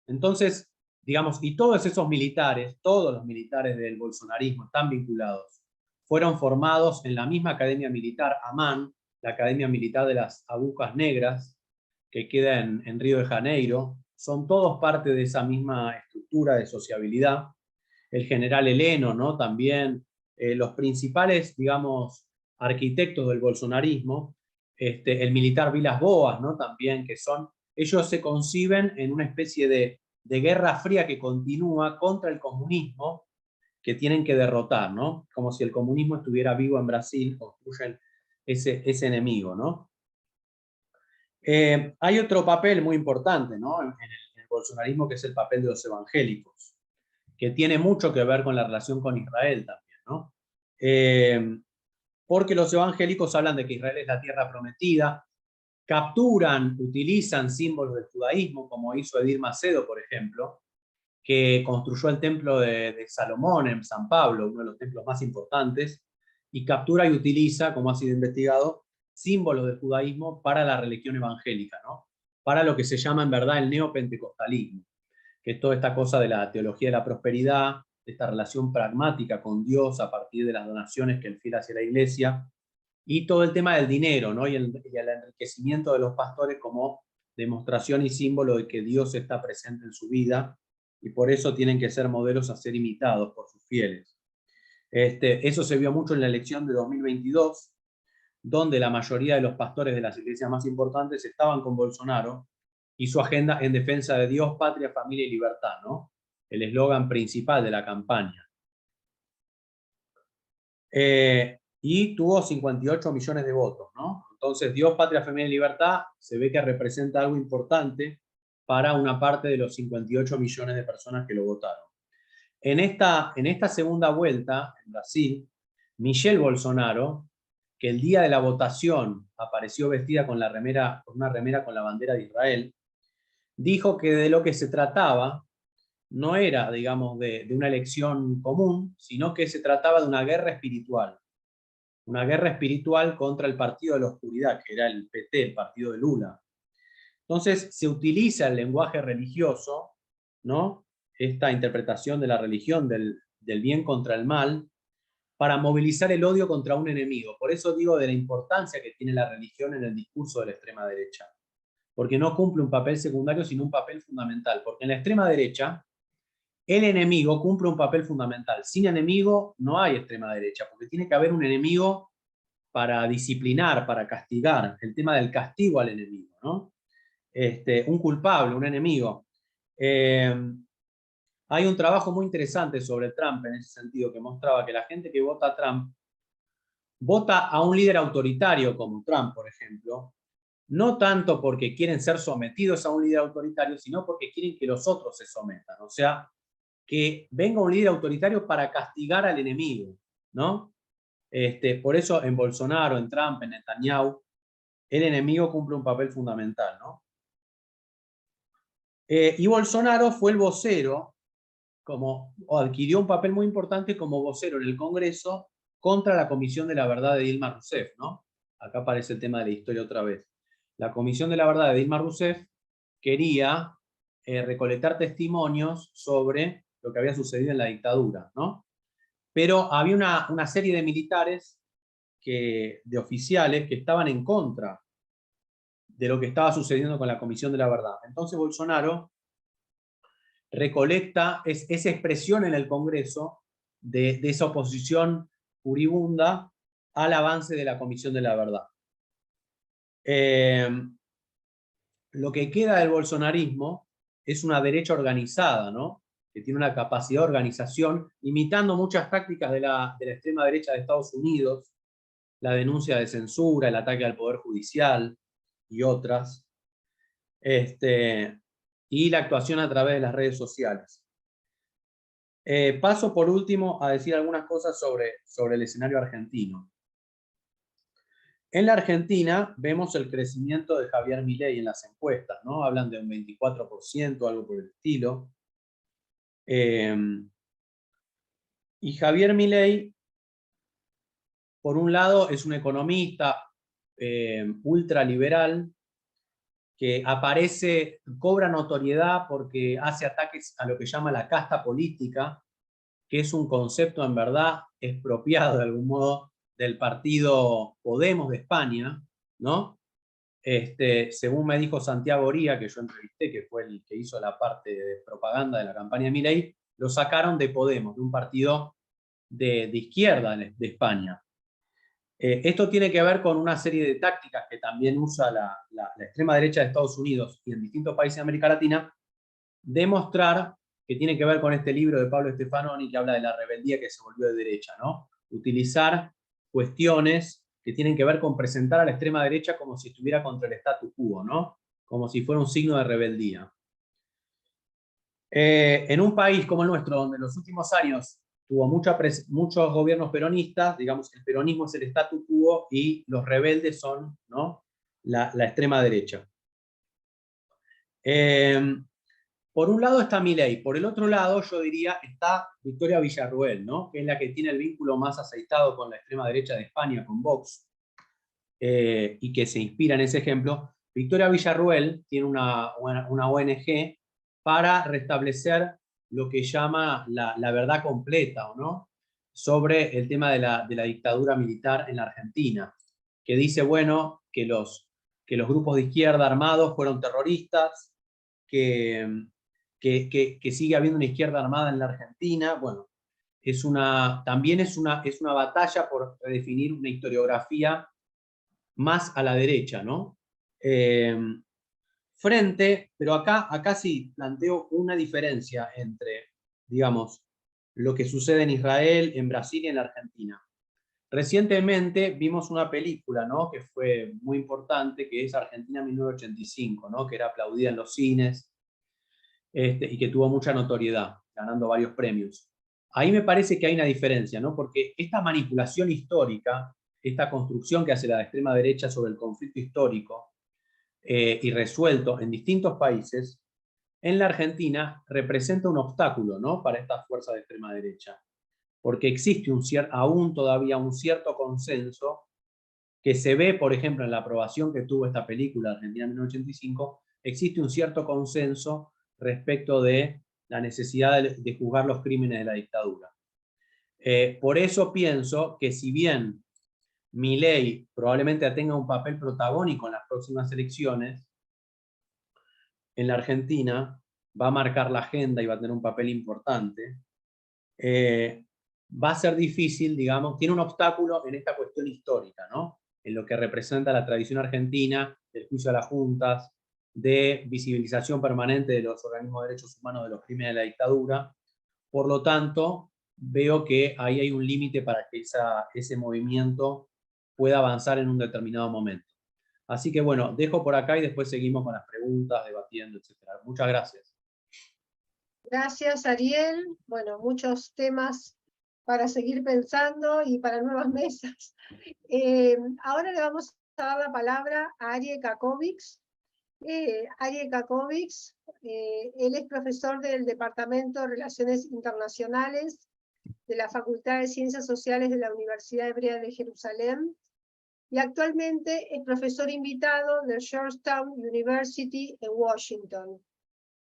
Entonces, digamos, y todos esos militares, todos los militares del bolsonarismo están vinculados. Fueron formados en la misma academia militar, AMAN, la Academia Militar de las Agujas Negras, que queda en Río de Janeiro. Son todos parte de esa misma estructura de sociabilidad. El general Heleno, ¿no? También los principales, digamos, arquitectos del bolsonarismo, el militar Vilas Boas, ¿no? También, ellos se conciben en una especie de guerra fría que continúa contra el comunismo, que tienen que derrotar, ¿no? Como si el comunismo estuviera vivo en Brasil, construyen ese enemigo, ¿no? Hay otro papel muy importante, ¿no? en el bolsonarismo, que es el papel de los evangélicos, que tiene mucho que ver con la relación con Israel también, ¿no? Porque los evangélicos hablan de que Israel es la tierra prometida, capturan, utilizan símbolos del judaísmo, como hizo Edir Macedo, por ejemplo, que construyó el templo de Salomón en San Pablo, uno de los templos más importantes, y captura y utiliza, como ha sido investigado, símbolos del judaísmo para la religión evangélica, ¿no? Para lo que se llama en verdad el neopentecostalismo, que es toda esta cosa de la teología de la prosperidad, de esta relación pragmática con Dios a partir de las donaciones que el fiel hace a la iglesia, y todo el tema del dinero, ¿no? y el enriquecimiento de los pastores como demostración y símbolo de que Dios está presente en su vida, y por eso tienen que ser modelos a ser imitados por sus fieles. Eso se vio mucho en la elección de 2022, donde la mayoría de los pastores de las iglesias más importantes estaban con Bolsonaro y su agenda en defensa de Dios, patria, familia y libertad, ¿no? el eslogan principal de la campaña. Y tuvo 58 millones de votos, ¿no? Entonces, Dios, Patria, Familia y Libertad se ve que representa algo importante para una parte de los 58 millones de personas que lo votaron. En esta segunda vuelta, en Brasil, Michelle Bolsonaro, que el día de la votación apareció vestida con una remera con la bandera de Israel, dijo que de lo que se trataba no era, digamos, de una elección común, sino que se trataba de una guerra espiritual. Una guerra espiritual contra el partido de la oscuridad, que era el PT, el partido de Lula. Entonces se utiliza el lenguaje religioso, ¿no? Esta interpretación de la religión del bien contra el mal, para movilizar el odio contra un enemigo. Por eso digo de la importancia que tiene la religión en el discurso de la extrema derecha. Porque no cumple un papel secundario, sino un papel fundamental. Porque en la extrema derecha, el enemigo cumple un papel fundamental. Sin enemigo no hay extrema derecha, porque tiene que haber un enemigo para disciplinar, para castigar. El tema del castigo al enemigo, ¿no? Un culpable, un enemigo. Hay un trabajo muy interesante sobre Trump en ese sentido, que mostraba que la gente que vota a Trump vota a un líder autoritario como Trump, por ejemplo, no tanto porque quieren ser sometidos a un líder autoritario, sino porque quieren que los otros se sometan. O sea, que venga un líder autoritario para castigar al enemigo, ¿no? Por eso en Bolsonaro, en Trump, en Netanyahu, el enemigo cumple un papel fundamental, ¿no? Y Bolsonaro fue el vocero, o adquirió un papel muy importante como vocero en el Congreso contra la Comisión de la Verdad de Dilma Rousseff, ¿no? Acá aparece el tema de la historia otra vez. La Comisión de la Verdad de Dilma Rousseff quería recolectar testimonios sobre lo que había sucedido en la dictadura, ¿no? Pero había una serie de militares, de oficiales, que estaban en contra de lo que estaba sucediendo con la Comisión de la Verdad. Entonces Bolsonaro recolecta esa expresión en el Congreso de esa oposición furibunda al avance de la Comisión de la Verdad. Lo que queda del bolsonarismo es una derecha organizada, ¿no? Que tiene una capacidad de organización, imitando muchas tácticas de la extrema derecha de Estados Unidos, la denuncia de censura, el ataque al Poder Judicial y otras, y la actuación a través de las redes sociales. Paso por último a decir algunas cosas sobre el escenario argentino. En la Argentina vemos el crecimiento de Javier Milei en las encuestas, ¿no? Hablan de un 24%, algo por el estilo. Y Javier Milei, por un lado, es un economista ultraliberal que cobra notoriedad porque hace ataques a lo que llama la casta política, que es un concepto en verdad expropiado de algún modo del partido Podemos de España, ¿no? Según me dijo Santiago Oría, que yo entrevisté, que fue el que hizo la parte de propaganda de la campaña de Milei, lo sacaron de Podemos, de un partido de izquierda de España. Esto tiene que ver con una serie de tácticas que también usa la extrema derecha de Estados Unidos y en distintos países de América Latina, demostrar que tiene que ver con este libro de Pablo Stefanoni que habla de la rebeldía que se volvió de derecha, ¿no? Utilizar cuestiones que tienen que ver con presentar a la extrema derecha como si estuviera contra el status quo, ¿no? Como si fuera un signo de rebeldía. En un país como el nuestro, donde en los últimos años tuvo muchos gobiernos peronistas, digamos que el peronismo es el status quo y los rebeldes son, ¿no? la extrema derecha. Por un lado está Milei, por el otro lado yo diría está Victoria Villarruel, ¿no? Que es la que tiene el vínculo más aceitado con la extrema derecha de España, con Vox, y que se inspira en ese ejemplo. Victoria Villarruel tiene una ONG para restablecer lo que llama la verdad completa, ¿no? Sobre el tema de la dictadura militar en la Argentina, que dice, bueno, que los grupos de izquierda armados fueron terroristas, que sigue habiendo una izquierda armada en la Argentina. Bueno, también es una batalla por definir una historiografía más a la derecha, ¿no? Pero acá sí planteo una diferencia entre digamos, lo que sucede en Israel, en Brasil y en la Argentina. Recientemente vimos una película, ¿no?, que fue muy importante, que es Argentina 1985, ¿no?, que era aplaudida en los cines y que tuvo mucha notoriedad, ganando varios premios. Ahí me parece que hay una diferencia, ¿no?, porque esta manipulación histórica, esta construcción que hace la extrema derecha sobre el conflicto histórico y resuelto en distintos países, en la Argentina representa un obstáculo, ¿no?, para estas fuerzas de extrema derecha, porque existe aún todavía un cierto consenso que se ve, por ejemplo, en la aprobación que tuvo esta película Argentina 1985, existe un cierto consenso respecto de la necesidad de juzgar los crímenes de la dictadura. Por eso pienso que si bien Milei probablemente tenga un papel protagónico en las próximas elecciones, en la Argentina va a marcar la agenda y va a tener un papel importante, va a ser difícil, digamos, tiene un obstáculo en esta cuestión histórica, ¿no?, en lo que representa la tradición argentina, del juicio a las juntas, de visibilización permanente de los organismos de derechos humanos de los crímenes de la dictadura. Por lo tanto, veo que ahí hay un límite para que ese movimiento pueda avanzar en un determinado momento. Así que bueno, dejo por acá y después seguimos con las preguntas, debatiendo, etc. Muchas gracias. Gracias, Ariel. Bueno, muchos temas para seguir pensando y para nuevas mesas. Ahora le vamos a dar la palabra a Arie Kakovics. Arie Kakovics, él es profesor del Departamento de Relaciones Internacionales de la Facultad de Ciencias Sociales de la Universidad Hebrea de Jerusalén, y actualmente es profesor invitado de Georgetown University en Washington.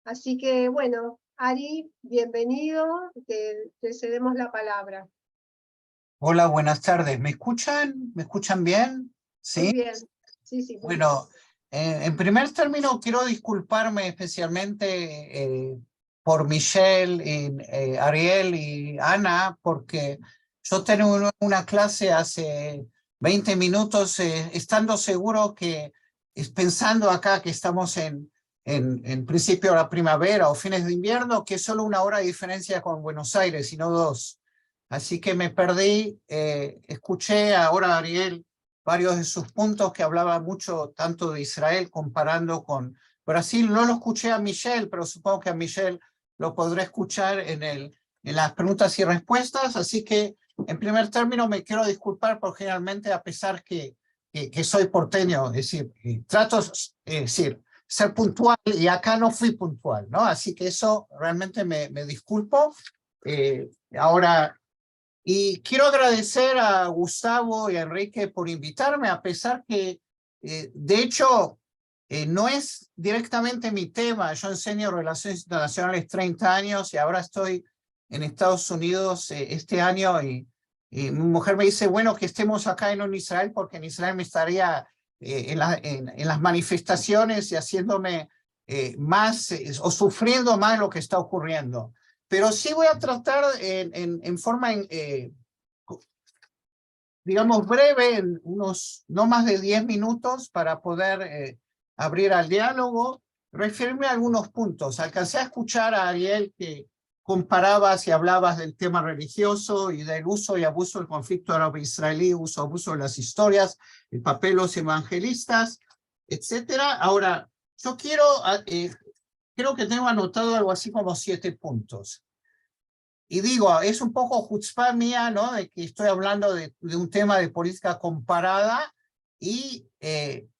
Así que, bueno, Ari, bienvenido, te cedemos la palabra. Hola, buenas tardes. ¿Me escuchan? ¿Me escuchan bien? ¿Sí? Muy bien. Sí, sí. Bueno, en primer término quiero disculparme especialmente por Michelle, Ariel y Ana, porque yo tengo una clase hace 20 minutos, estando seguro que, pensando acá que estamos en principio de la primavera o fines de invierno, que es solo 1 hora de diferencia con Buenos Aires y no 2. Así que me perdí, escuché ahora a Ariel varios de sus puntos que hablaba mucho tanto de Israel comparando con Brasil. No lo escuché a Michelle, pero supongo que a Michelle lo podré escuchar en las preguntas y respuestas. Así que en primer término me quiero disculpar porque generalmente, a pesar que soy porteño, es decir, trato ser puntual y acá no fui puntual, ¿no? Así que eso realmente me disculpo. Ahora, y quiero agradecer a Gustavo y a Enrique por invitarme, a pesar que, de hecho, no es directamente mi tema. Yo enseño Relaciones Internacionales 30 años y ahora estoy en Estados Unidos este año y mi mujer me dice, bueno, que estemos acá y no en Israel, porque en Israel me estaría en las manifestaciones y haciéndome más o sufriendo más lo que está ocurriendo. Pero sí voy a tratar en forma, digamos, breve, en unos no más de 10 minutos para poder abrir al diálogo, referirme a algunos puntos. Alcancé a escuchar a Ariel que comparabas y hablabas del tema religioso y del uso y abuso del conflicto árabe-israelí, uso y abuso de las historias, el papel de los evangelistas, etc. Ahora, yo creo que tengo anotado algo así como 7 puntos. Y digo, es un poco chutzpah mía, ¿no?, de que estoy hablando de un tema de política comparada y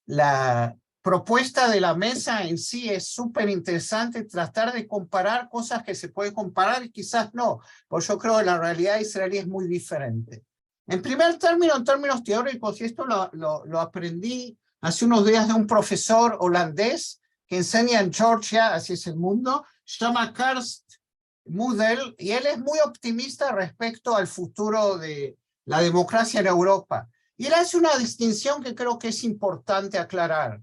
la propuesta de la mesa en sí es súper interesante, tratar de comparar cosas que se pueden comparar y quizás no, porque yo creo que la realidad israelí es muy diferente. En primer término, en términos teóricos, y esto lo aprendí hace unos días de un profesor holandés que enseña en Georgia, así es el mundo, se llama Karst Mudel, y él es muy optimista respecto al futuro de la democracia en Europa. Y él hace una distinción que creo que es importante aclarar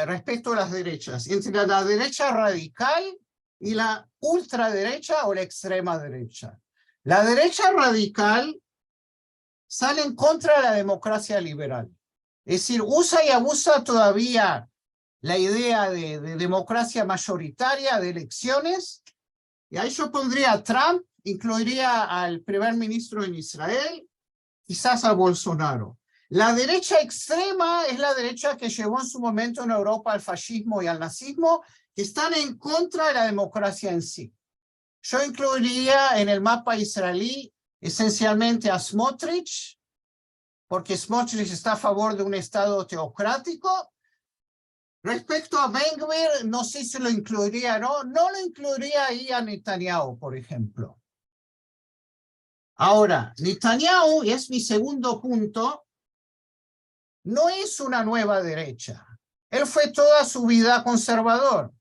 respecto a las derechas, entre la derecha radical y la ultraderecha o la extrema derecha. La derecha radical sale en contra de la democracia liberal. Es decir, usa y abusa todavía la idea de democracia mayoritaria, de elecciones, Y ahí yo pondría a Trump, incluiría al primer ministro en Israel, quizás a Bolsonaro. La derecha extrema es la derecha que llevó en su momento en Europa al fascismo y al nazismo, que están en contra de la democracia en sí. Yo incluiría en el mapa israelí esencialmente a Smotrich, porque Smotrich está a favor de un Estado teocrático. Respecto a Ben-Gvir, no sé si lo incluiría o no. No lo incluiría ahí a Netanyahu, por ejemplo. Ahora, Netanyahu, y es mi segundo punto, no es una nueva derecha. Él fue toda su vida conservador.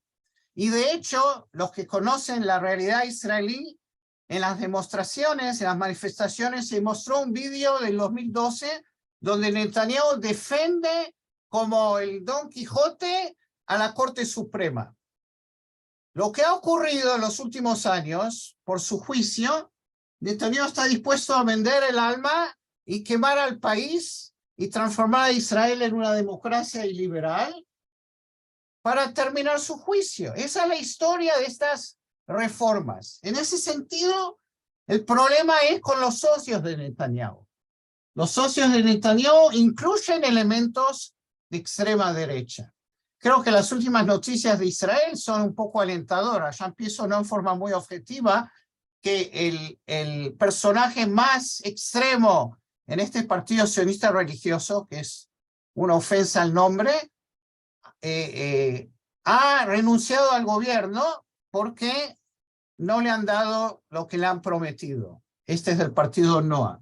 Y de hecho, los que conocen la realidad israelí, en las demostraciones, en las manifestaciones, se mostró un vídeo del 2012 donde Netanyahu defiende como el Don Quijote a la Corte Suprema. Lo que ha ocurrido en los últimos años, por su juicio, Netanyahu está dispuesto a vender el alma y quemar al país y transformar a Israel en una democracia iliberal para terminar su juicio. Esa es la historia de estas reformas. En ese sentido, el problema es con los socios de Netanyahu. Los socios de Netanyahu incluyen elementos de extrema derecha. Creo que las últimas noticias de Israel son un poco alentadoras. Ya empiezo no en forma muy objetiva que el personaje más extremo en este partido sionista religioso, que es una ofensa al nombre, ha renunciado al gobierno porque no le han dado lo que le han prometido. Este es del partido Noah.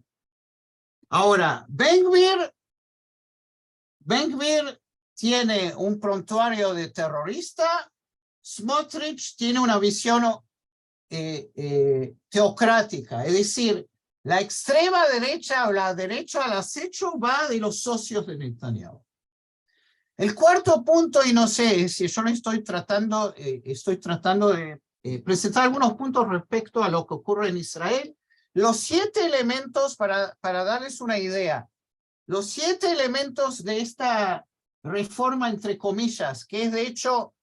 Ahora, Ben-Gvir tiene un prontuario de terrorista. Smotrich tiene una visión teocrática, es decir, la extrema derecha o la derecha al acecho va de los socios de Netanyahu. El cuarto punto, y no sé si yo no estoy tratando de presentar algunos puntos respecto a lo que ocurre en Israel. Los 7 elementos, para darles una idea, los 7 elementos de esta reforma, entre comillas, que es de hecho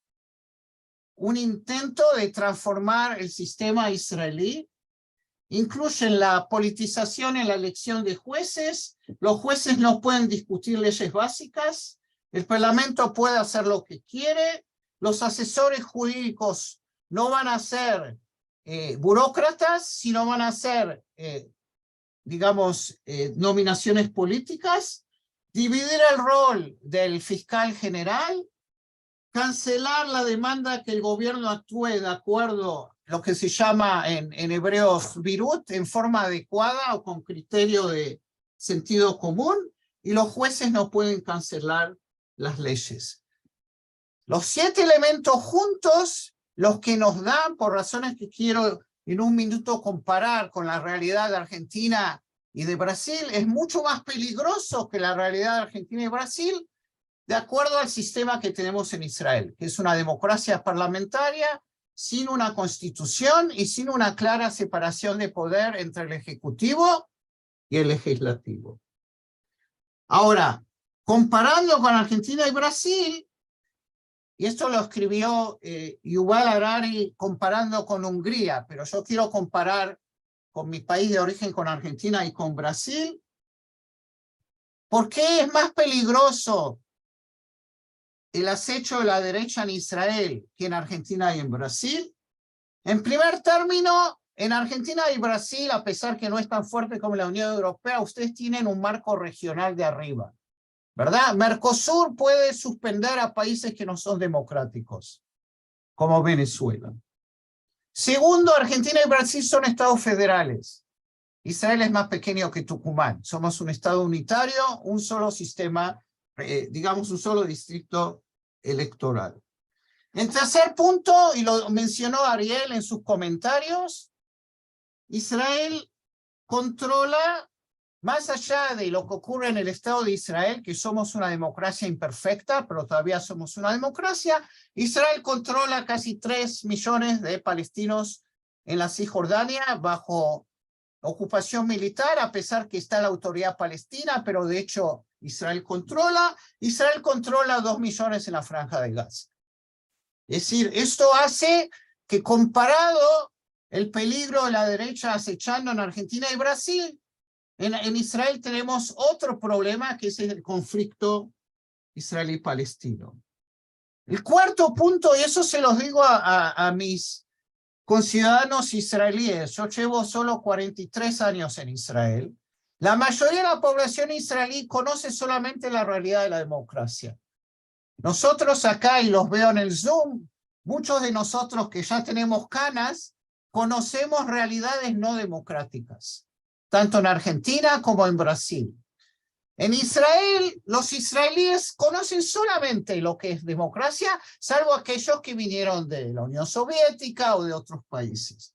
un intento de transformar el sistema israelí, incluyen la politización en la elección de jueces. Los jueces no pueden discutir leyes básicas. El Parlamento puede hacer lo que quiere. Los asesores jurídicos no van a ser burócratas, sino van a ser, nominaciones políticas. Dividir el rol del fiscal general. Cancelar la demanda que el gobierno actúe de acuerdo, lo que se llama en hebreos virut, en forma adecuada o con criterio de sentido común, y los jueces no pueden cancelar las leyes. Los 7 elementos juntos, los que nos dan, por razones que quiero en un minuto comparar con la realidad de Argentina y de Brasil, es mucho más peligroso que la realidad de Argentina y Brasil, de acuerdo al sistema que tenemos en Israel, que es una democracia parlamentaria, sin una constitución y sin una clara separación de poder entre el ejecutivo y el legislativo. Ahora, comparando con Argentina y Brasil, y esto lo escribió Yuval Harari comparando con Hungría, pero yo quiero comparar con mi país de origen, con Argentina y con Brasil. ¿Por qué es más peligroso el acecho de la derecha en Israel que en Argentina y en Brasil? En primer término, en Argentina y Brasil, a pesar que no es tan fuerte como la Unión Europea, ustedes tienen un marco regional de arriba, ¿verdad? Mercosur puede suspender a países que no son democráticos, como Venezuela. Segundo, Argentina y Brasil son estados federales. Israel es más pequeño que Tucumán. Somos un estado unitario, un solo sistema, un solo distrito electoral. En tercer punto, y lo mencionó Ariel en sus comentarios, Israel controla, más allá de lo que ocurre en el Estado de Israel, que somos una democracia imperfecta, pero todavía somos una democracia, Israel controla casi 3 millones de palestinos en la Cisjordania bajo ocupación militar, a pesar que está la autoridad palestina, pero de hecho Israel controla 2 millones en la Franja de Gaza. Es decir, esto hace que comparado el peligro de la derecha acechando en Argentina y Brasil. En Israel tenemos otro problema, que es el conflicto israelí-palestino. El cuarto punto, y eso se los digo a mis conciudadanos israelíes, yo llevo solo 43 años en Israel, la mayoría de la población israelí conoce solamente la realidad de la democracia. Nosotros acá, y los veo en el Zoom, muchos de nosotros que ya tenemos canas, conocemos realidades no democráticas, tanto en Argentina como en Brasil. En Israel, los israelíes conocen solamente lo que es democracia, salvo aquellos que vinieron de la Unión Soviética o de otros países.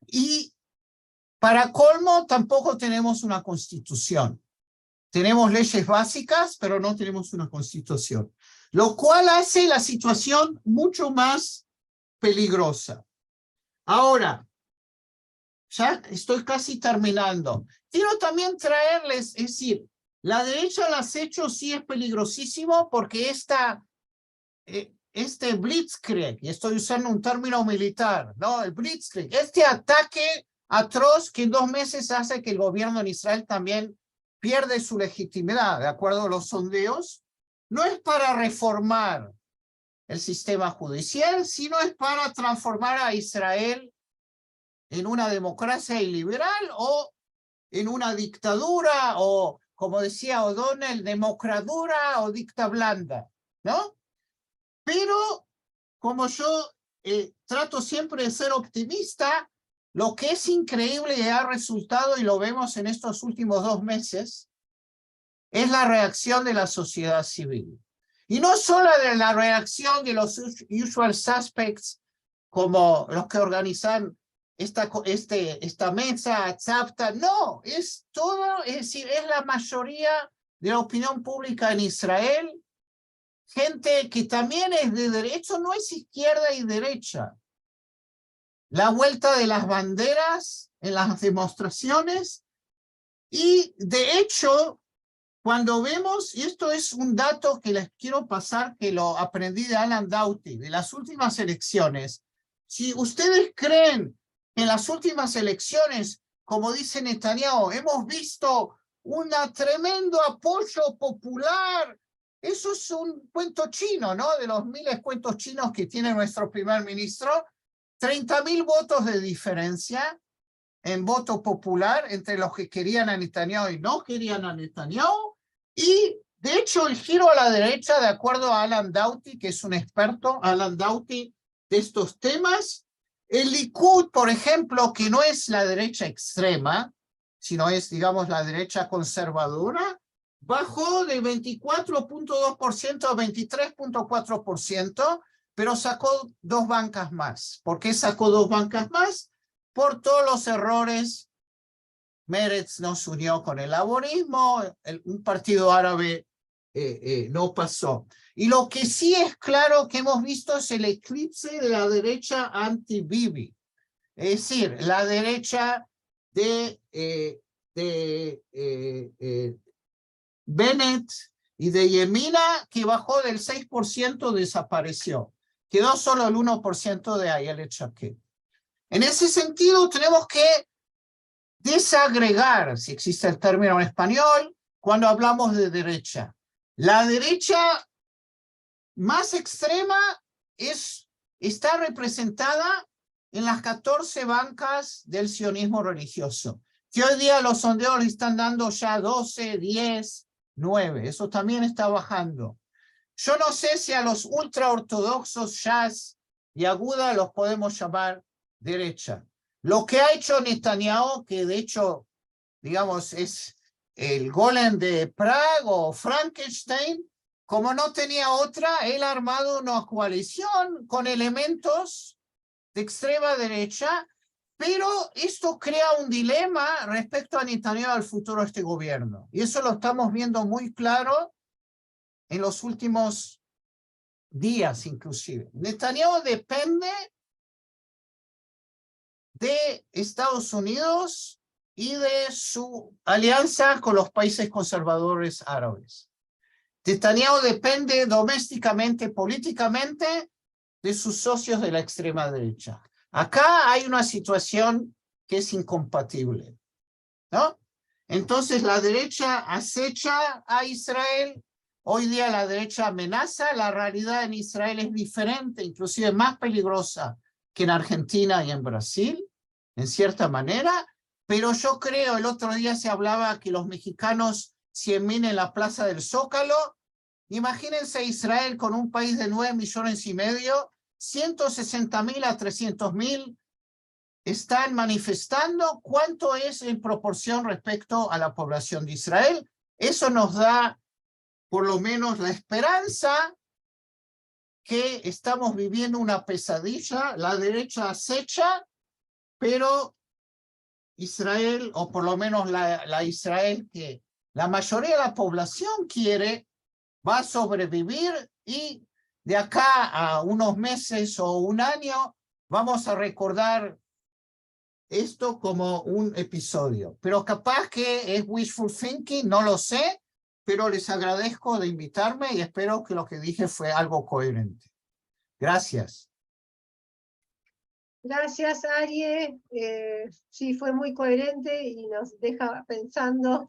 Y para colmo, tampoco tenemos una constitución. Tenemos leyes básicas, pero no tenemos una constitución, lo cual hace la situación mucho más peligrosa. Ahora, ya estoy casi terminando. Quiero también traerles, es decir, la derecha al acecho sí es peligrosísimo porque este blitzkrieg, y estoy usando un término militar, ¿no? El blitzkrieg, este ataque atroz que en 2 meses hace que el gobierno en Israel también pierde su legitimidad, de acuerdo a los sondeos, no es para reformar el sistema judicial, sino es para transformar a Israel en una democracia iliberal o en una dictadura o, como decía O'Donnell, democradura o dicta blanda, ¿no? Pero como yo trato siempre de ser optimista, lo que es increíble y ha resultado, y lo vemos en estos últimos 2 meses, es la reacción de la sociedad civil. Y no solo de la reacción de los usual suspects, como los que organizan esta mesa, Tzapta, no, es todo, es decir, es la mayoría de la opinión pública en Israel, gente que también es de derecha, no es izquierda y derecha. La vuelta de las banderas en las demostraciones, y de hecho, cuando vemos, y esto es un dato que les quiero pasar, que lo aprendí de Alan Doughty, de las últimas elecciones, si ustedes creen que en las últimas elecciones, como dice Netanyahu, hemos visto un tremendo apoyo popular, eso es un cuento chino, ¿no? De los miles de cuentos chinos que tiene nuestro primer ministro, 30.000 votos de diferencia en voto popular entre los que querían a Netanyahu y no querían a Netanyahu, y de hecho el giro a la derecha, de acuerdo a Alan Doughty, que es un experto, Alan Doughty, de estos temas, el Likud, por ejemplo, que no es la derecha extrema, sino es, digamos, la derecha conservadora, bajó de 24.2% a 23.4%, pero sacó 2 bancas más. ¿Por qué sacó 2 bancas más? Por todos los errores. Meretz nos unió con el laborismo, un partido árabe no pasó. Y lo que sí es claro que hemos visto es el eclipse de la derecha anti-Bibi. Es decir, la derecha de Bennett y de Yemina, que bajó del 6%, desapareció. Quedó solo el 1% de Ayelet Shaked. En ese sentido, tenemos que desagregar, si existe el término en español, cuando hablamos de derecha. La derecha más extrema está representada en las 14 bancas del sionismo religioso, que hoy día los sondeos le están dando ya 12, 10, 9. Eso también está bajando. Yo no sé si a los ultraortodoxos, Shas y Aguda los podemos llamar derecha. Lo que ha hecho Netanyahu, que de hecho, digamos, es el golem de Praga o Frankenstein, como no tenía otra, él ha armado una coalición con elementos de extrema derecha, pero esto crea un dilema respecto a Netanyahu al futuro de este gobierno. Y eso lo estamos viendo muy claro en los últimos días, inclusive. Netanyahu depende de Estados Unidos y de su alianza con los países conservadores árabes. Netanyahu depende domésticamente, políticamente, de sus socios de la extrema derecha. Acá hay una situación que es incompatible, ¿no? Entonces la derecha acecha a Israel. Hoy día la derecha amenaza. La realidad en Israel es diferente, inclusive más peligrosa que en Argentina y en Brasil, en cierta manera. Pero yo creo, el otro día se hablaba que los mexicanos 100.000 en la Plaza del Zócalo. Imagínense Israel con un país de 9,5 millones, 160.000 a 300.000 están manifestando. ¿Cuánto es en proporción respecto a la población de Israel? Eso nos da por lo menos la esperanza que estamos viviendo una pesadilla. La derecha acecha, pero Israel, o por lo menos la Israel que la mayoría de la población quiere, va a sobrevivir, y de acá a unos meses o un año vamos a recordar esto como un episodio. Pero capaz que es wishful thinking, no lo sé, pero les agradezco de invitarme y espero que lo que dije fue algo coherente. Gracias. Gracias, Arie. Sí, fue muy coherente y nos deja pensando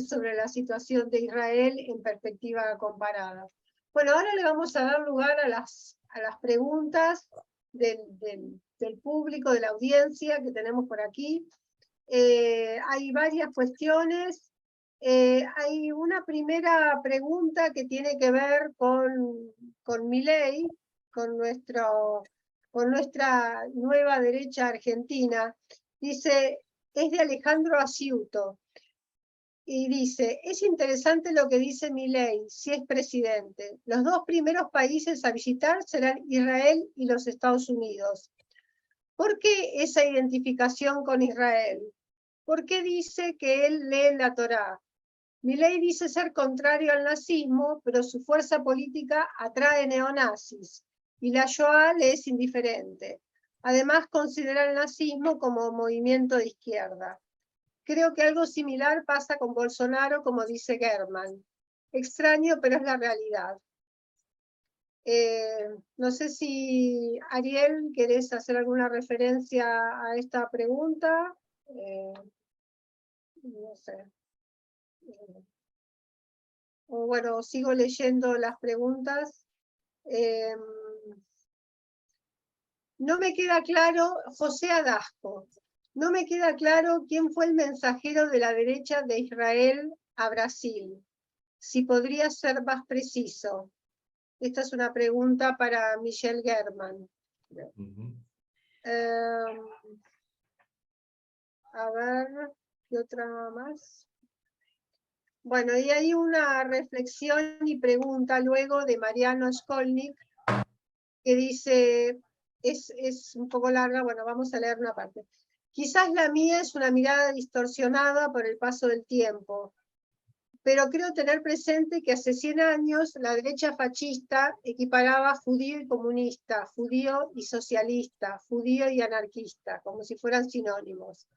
sobre la situación de Israel en perspectiva comparada. Bueno, ahora le vamos a dar lugar a las preguntas del público, de la audiencia que tenemos por aquí. Hay varias cuestiones. Hay una primera pregunta que tiene que ver con Milei, con nuestra nueva derecha argentina. Dice, es de Alejandro Asiuto. Y dice, es interesante lo que dice Milei, si es presidente. Los dos primeros países a visitar serán Israel y los Estados Unidos. ¿Por qué esa identificación con Israel? ¿Por qué dice que él lee la Torá? Milei dice ser contrario al nazismo, pero su fuerza política atrae neonazis, y la Shoah le es indiferente. Además, considera el nazismo como movimiento de izquierda. Creo que algo similar pasa con Bolsonaro, como dice Germán. Extraño, pero es la realidad. No sé si, Ariel, ¿querés hacer alguna referencia a esta pregunta? No sé. O bueno, sigo leyendo las preguntas. No me queda claro, José Adasco, no me queda claro quién fue el mensajero de la derecha de Israel a Brasil. Si podría ser más preciso. Esta es una pregunta para Michelle German. A ver, ¿qué otra más? Bueno, y hay una reflexión y pregunta luego de Mariano Skolnik, que dice, es un poco larga, bueno, vamos a leer una parte. Quizás la mía es una mirada distorsionada por el paso del tiempo, pero creo tener presente que hace 100 años la derecha fascista equiparaba judío y comunista, judío y socialista, judío y anarquista, como si fueran sinónimos.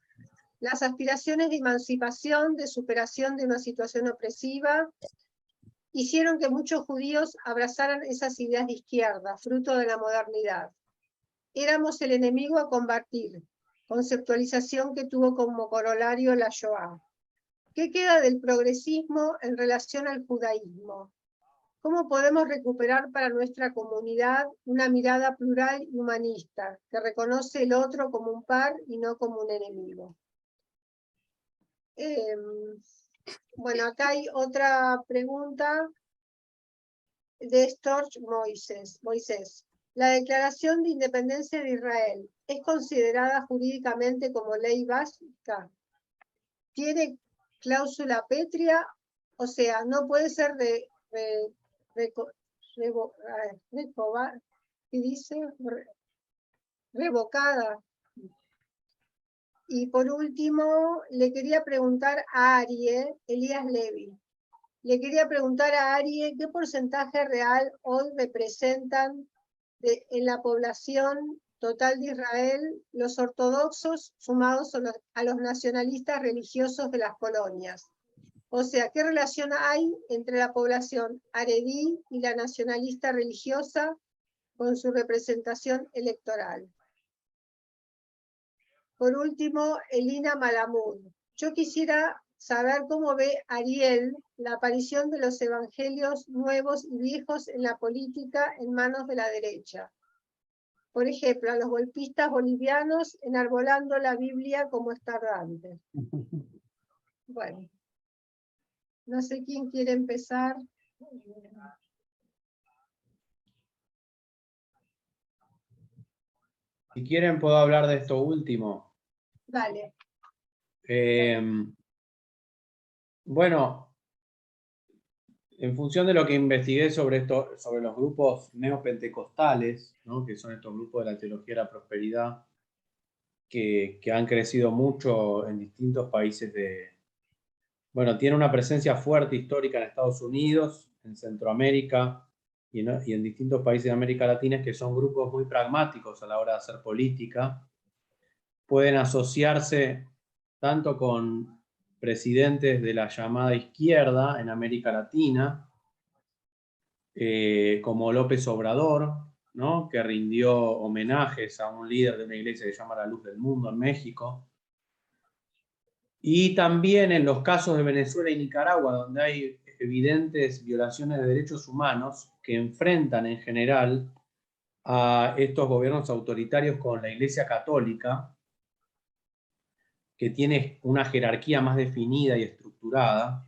Las aspiraciones de emancipación, de superación de una situación opresiva, hicieron que muchos judíos abrazaran esas ideas de izquierda, fruto de la modernidad. Éramos el enemigo a combatir, conceptualización que tuvo como corolario la Shoah. ¿Qué queda del progresismo en relación al judaísmo? ¿Cómo podemos recuperar para nuestra comunidad una mirada plural y humanista, que reconoce el otro como un par y no como un enemigo? Bueno, acá hay otra pregunta de Storch Moisés. La Declaración de Independencia de Israel es considerada jurídicamente como ley básica. ¿Tiene cláusula pétrea? O sea, no puede ser revocada. Y por último, le quería preguntar a Arie, Elías Levi. Le quería preguntar a Arie qué porcentaje real hoy representan en la población total de Israel los ortodoxos sumados a los nacionalistas religiosos de las colonias. O sea, ¿qué relación hay entre la población aredí y la nacionalista religiosa con su representación electoral? por último, Elina Malamud. Yo quisiera saber cómo ve Ariel la aparición de los evangelios nuevos y viejos en la política en manos de la derecha. Por ejemplo, a los golpistas bolivianos enarbolando la Biblia como estandartes. Bueno, no sé quién quiere empezar. Si quieren puedo hablar de esto último. Dale. Bueno, en función de lo que investigué sobre los grupos neopentecostales, ¿no? Que son estos grupos de la teología de la prosperidad, que han crecido mucho en distintos países bueno, tiene una presencia fuerte histórica en Estados Unidos, en Centroamérica y en distintos países de América Latina, que son grupos muy pragmáticos a la hora de hacer política. Pueden asociarse tanto con presidentes de la llamada izquierda en América Latina, como López Obrador, ¿no? Que rindió homenajes a un líder de una iglesia que se llama La Luz del Mundo en México. Y también en los casos de Venezuela y Nicaragua, donde hay evidentes violaciones de derechos humanos que enfrentan en general a estos gobiernos autoritarios con la Iglesia Católica, que tiene una jerarquía más definida y estructurada.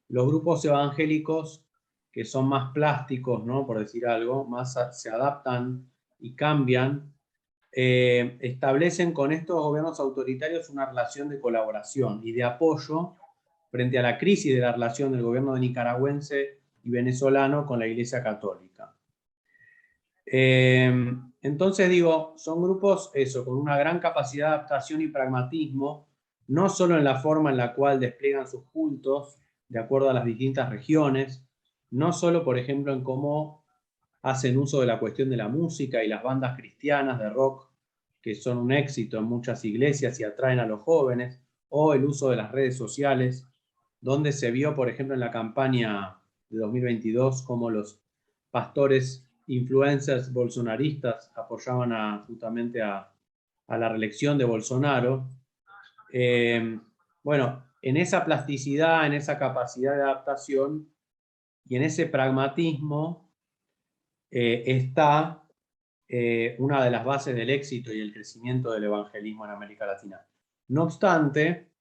Los grupos evangélicos, que son más plásticos, ¿no? Por decir algo, más se adaptan y cambian, establecen con estos gobiernos autoritarios una relación de colaboración y de apoyo frente a la crisis de la relación del gobierno nicaragüense y venezolano con la Iglesia Católica. Entonces digo, son grupos con una gran capacidad de adaptación y pragmatismo, no solo en la forma en la cual despliegan sus cultos de acuerdo a las distintas regiones, no solo, por ejemplo, en cómo hacen uso de la cuestión de la música y las bandas cristianas de rock, que son un éxito en muchas iglesias y atraen a los jóvenes, o el uso de las redes sociales, donde se vio, por ejemplo, en la campaña de 2022, cómo los pastores influencers bolsonaristas apoyaban justamente a la reelección de Bolsonaro. Bueno, en esa plasticidad, en esa capacidad de adaptación y en ese pragmatismo está una de las bases del éxito y el crecimiento del evangelismo en América Latina. No obstante,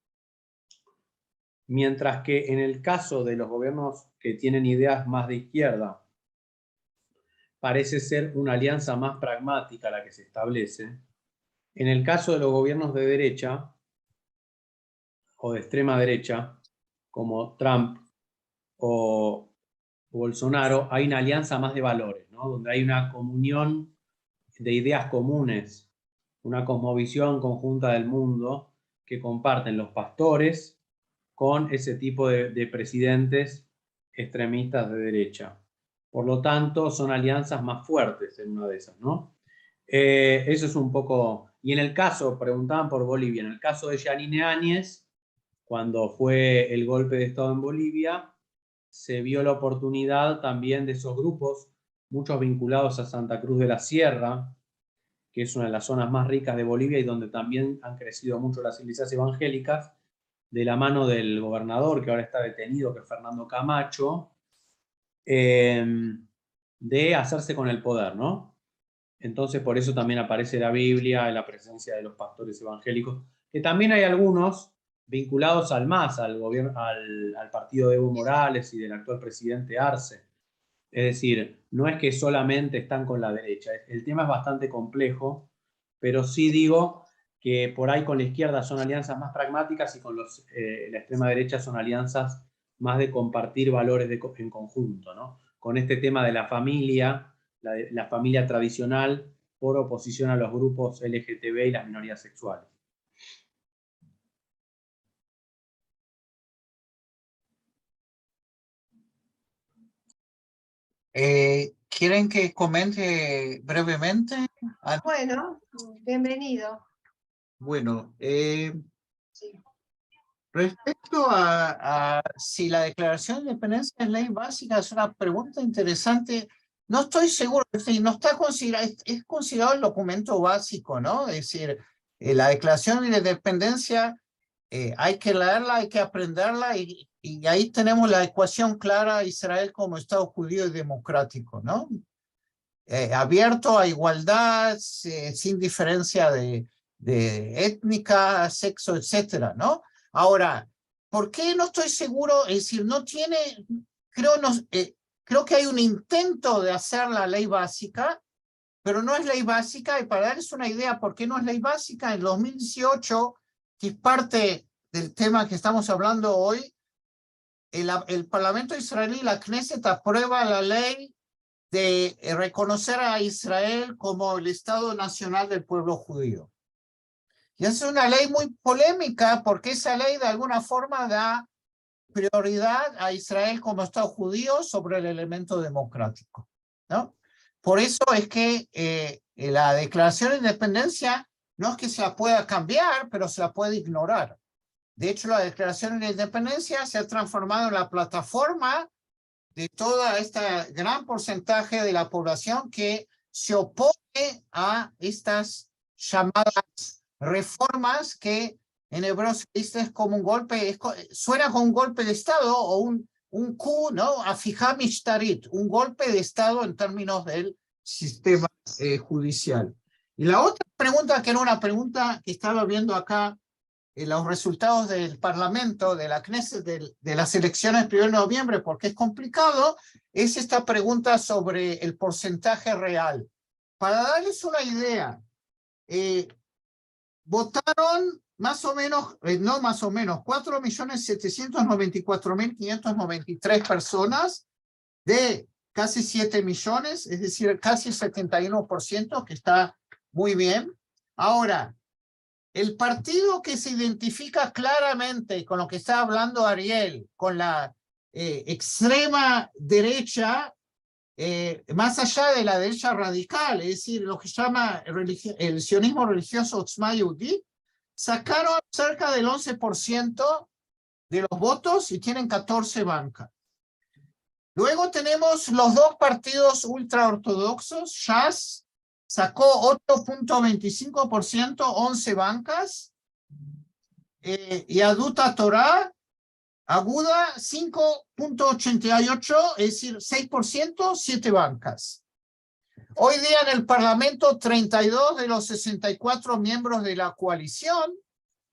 mientras que en el caso de los gobiernos que tienen ideas más de izquierda, parece ser una alianza más pragmática la que se establece, en el caso de los gobiernos de derecha o de extrema derecha, como Trump o Bolsonaro, hay una alianza más de valores, ¿no? Donde hay una comunión de ideas comunes, una cosmovisión conjunta del mundo que comparten los pastores con ese tipo de presidentes extremistas de derecha. Por lo tanto, son alianzas más fuertes en una de esas, ¿no? Eso es un poco... Y en el caso, preguntaban por Bolivia, en el caso de Yanine Áñez, cuando fue el golpe de Estado en Bolivia, se vio la oportunidad también de esos grupos, muchos vinculados a Santa Cruz de la Sierra, que es una de las zonas más ricas de Bolivia y donde también han crecido mucho las iglesias evangélicas, de la mano del gobernador, que ahora está detenido, que es Fernando Camacho, de hacerse con el poder, ¿no? Entonces por eso también aparece la Biblia, la presencia de los pastores evangélicos, que también hay algunos vinculados al MAS, al gobierno, al partido de Evo Morales y del actual presidente Arce. Es decir, no es que solamente están con la derecha, el tema es bastante complejo, pero sí digo que por ahí con la izquierda son alianzas más pragmáticas y con la extrema derecha son alianzas más de compartir valores en conjunto, ¿no? Con este tema de la familia tradicional por oposición a los grupos LGTB y las minorías sexuales. ¿Quieren que comente brevemente? Bueno, bienvenido. Bueno, Sí. respecto a si la Declaración de Independencia es ley básica, es una pregunta interesante. No estoy seguro, no está considerado, es considerado el documento básico, ¿no? Es decir, La Declaración de Independencia hay que leerla, hay que aprenderla y ahí tenemos la ecuación clara: Israel como Estado judío y democrático, ¿no? Abierto a igualdad, sin diferencia de étnica, sexo, etcétera, ¿no? Ahora, ¿por qué no estoy seguro? Es decir, no tiene, creo que hay un intento de hacer la ley básica, pero no es ley básica. Y para darles una idea por qué no es ley básica, en 2018, que es parte del tema que estamos hablando hoy, el Parlamento israelí, la Knesset, aprueba la ley de reconocer a Israel como el Estado Nacional del pueblo judío. Y es una ley muy polémica porque esa ley de alguna forma da prioridad a Israel como Estado judío sobre el elemento democrático, ¿no? Por eso es que la Declaración de Independencia no es que se la pueda cambiar, pero se la puede ignorar. De hecho, la Declaración de Independencia se ha transformado en la plataforma de toda esta gran porcentaje de la población que se opone a estas llamadas reformas que en hebreo se dice como un golpe, suena como un golpe de Estado o un coup, ¿no? Afijá mishtarit, un golpe de Estado en términos del sistema judicial. Y la otra pregunta, que era una pregunta que estaba viendo acá, los resultados del Parlamento, de la Knesset, de las elecciones del 1 de noviembre, porque es complicado, es esta pregunta sobre el porcentaje real. Para darles una idea, votaron más o menos, no más o menos, 4.794.593 personas de casi 7 millones, es decir, casi el 71%, que está muy bien. Ahora, el partido que se identifica claramente con lo que está hablando Ariel, con la extrema derecha, más allá de la derecha radical, es decir, lo que se llama el sionismo religioso Otzma Yehudit, sacaron cerca del 11% de los votos y tienen 14 bancas. Luego tenemos los dos partidos ultraortodoxos. Shas sacó 8.25%, 11 bancas, y Aduta Torah, Aguda, 5.88, es decir, 6%, 7 bancas. Hoy día en el Parlamento, 32 de los 64 miembros de la coalición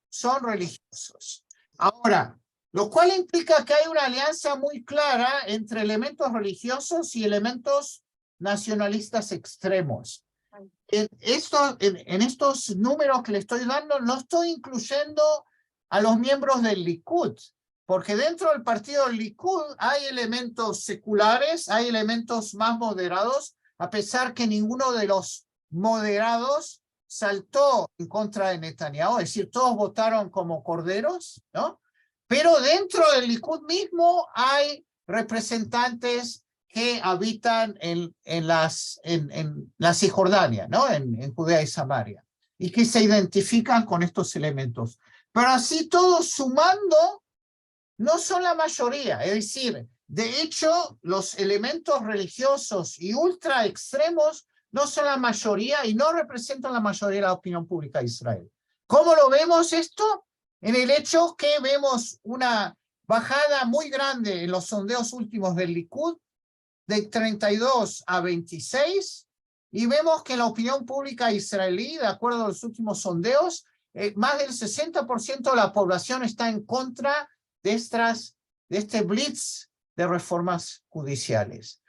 son religiosos. Ahora, lo cual implica que hay una alianza muy clara entre elementos religiosos y elementos nacionalistas extremos. En estos números que le estoy dando, no estoy incluyendo a los miembros del Likud, porque dentro del partido del Likud hay elementos seculares, hay elementos más moderados, a pesar que ninguno de los moderados saltó en contra de Netanyahu, es decir, todos votaron como corderos, ¿no? Pero dentro del Likud mismo hay representantes que habitan en la Cisjordania, ¿no? En Judea y Samaria, y que se identifican con estos elementos. Pero así todos sumando, no son la mayoría. Es decir, de hecho, los elementos religiosos y ultra extremos no son la mayoría y no representan la mayoría de la opinión pública de Israel. ¿Cómo lo vemos esto? En el hecho que vemos una bajada muy grande en los sondeos últimos del Likud, de 32 a 26, y vemos que la opinión pública israelí, de acuerdo a los últimos sondeos, más del 60% de la población está en contra de este blitz de reformas judiciales.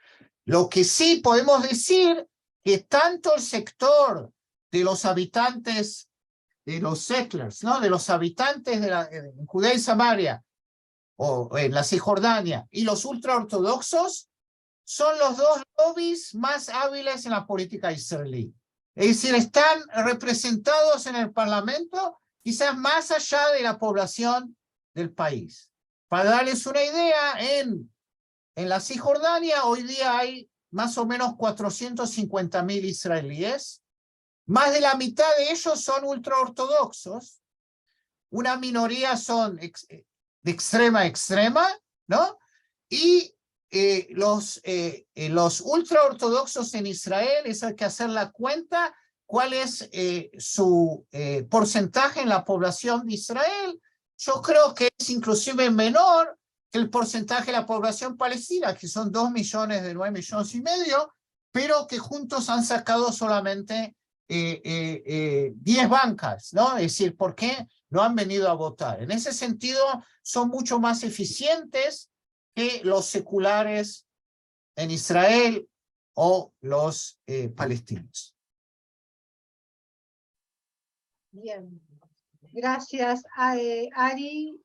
Lo que sí podemos decir que tanto el sector de los habitantes, de los settlers, ¿no? De los habitantes de Judea y Samaria, o en la Cisjordania, y los ultraortodoxos, son los dos lobbies más hábiles en la política israelí. Es decir, están representados en el Parlamento, quizás más allá de la población del país. Para darles una idea, en la Cisjordania hoy día hay más o menos 450.000 israelíes. Más de la mitad de ellos son ultraortodoxos. Una minoría son de extrema a extrema, ¿no? Y los ultraortodoxos en Israel, eso hay que hacer la cuenta, cuál es su porcentaje en la población de Israel, yo creo que es inclusive menor que el porcentaje de la población palestina, que son 2 millones de 9 millones y medio, pero que juntos han sacado solamente 10 bancas, ¿no? Es decir, ¿por qué no han venido a votar? En ese sentido, son mucho más eficientes que los seculares en Israel o los palestinos. Bien, gracias, Ari.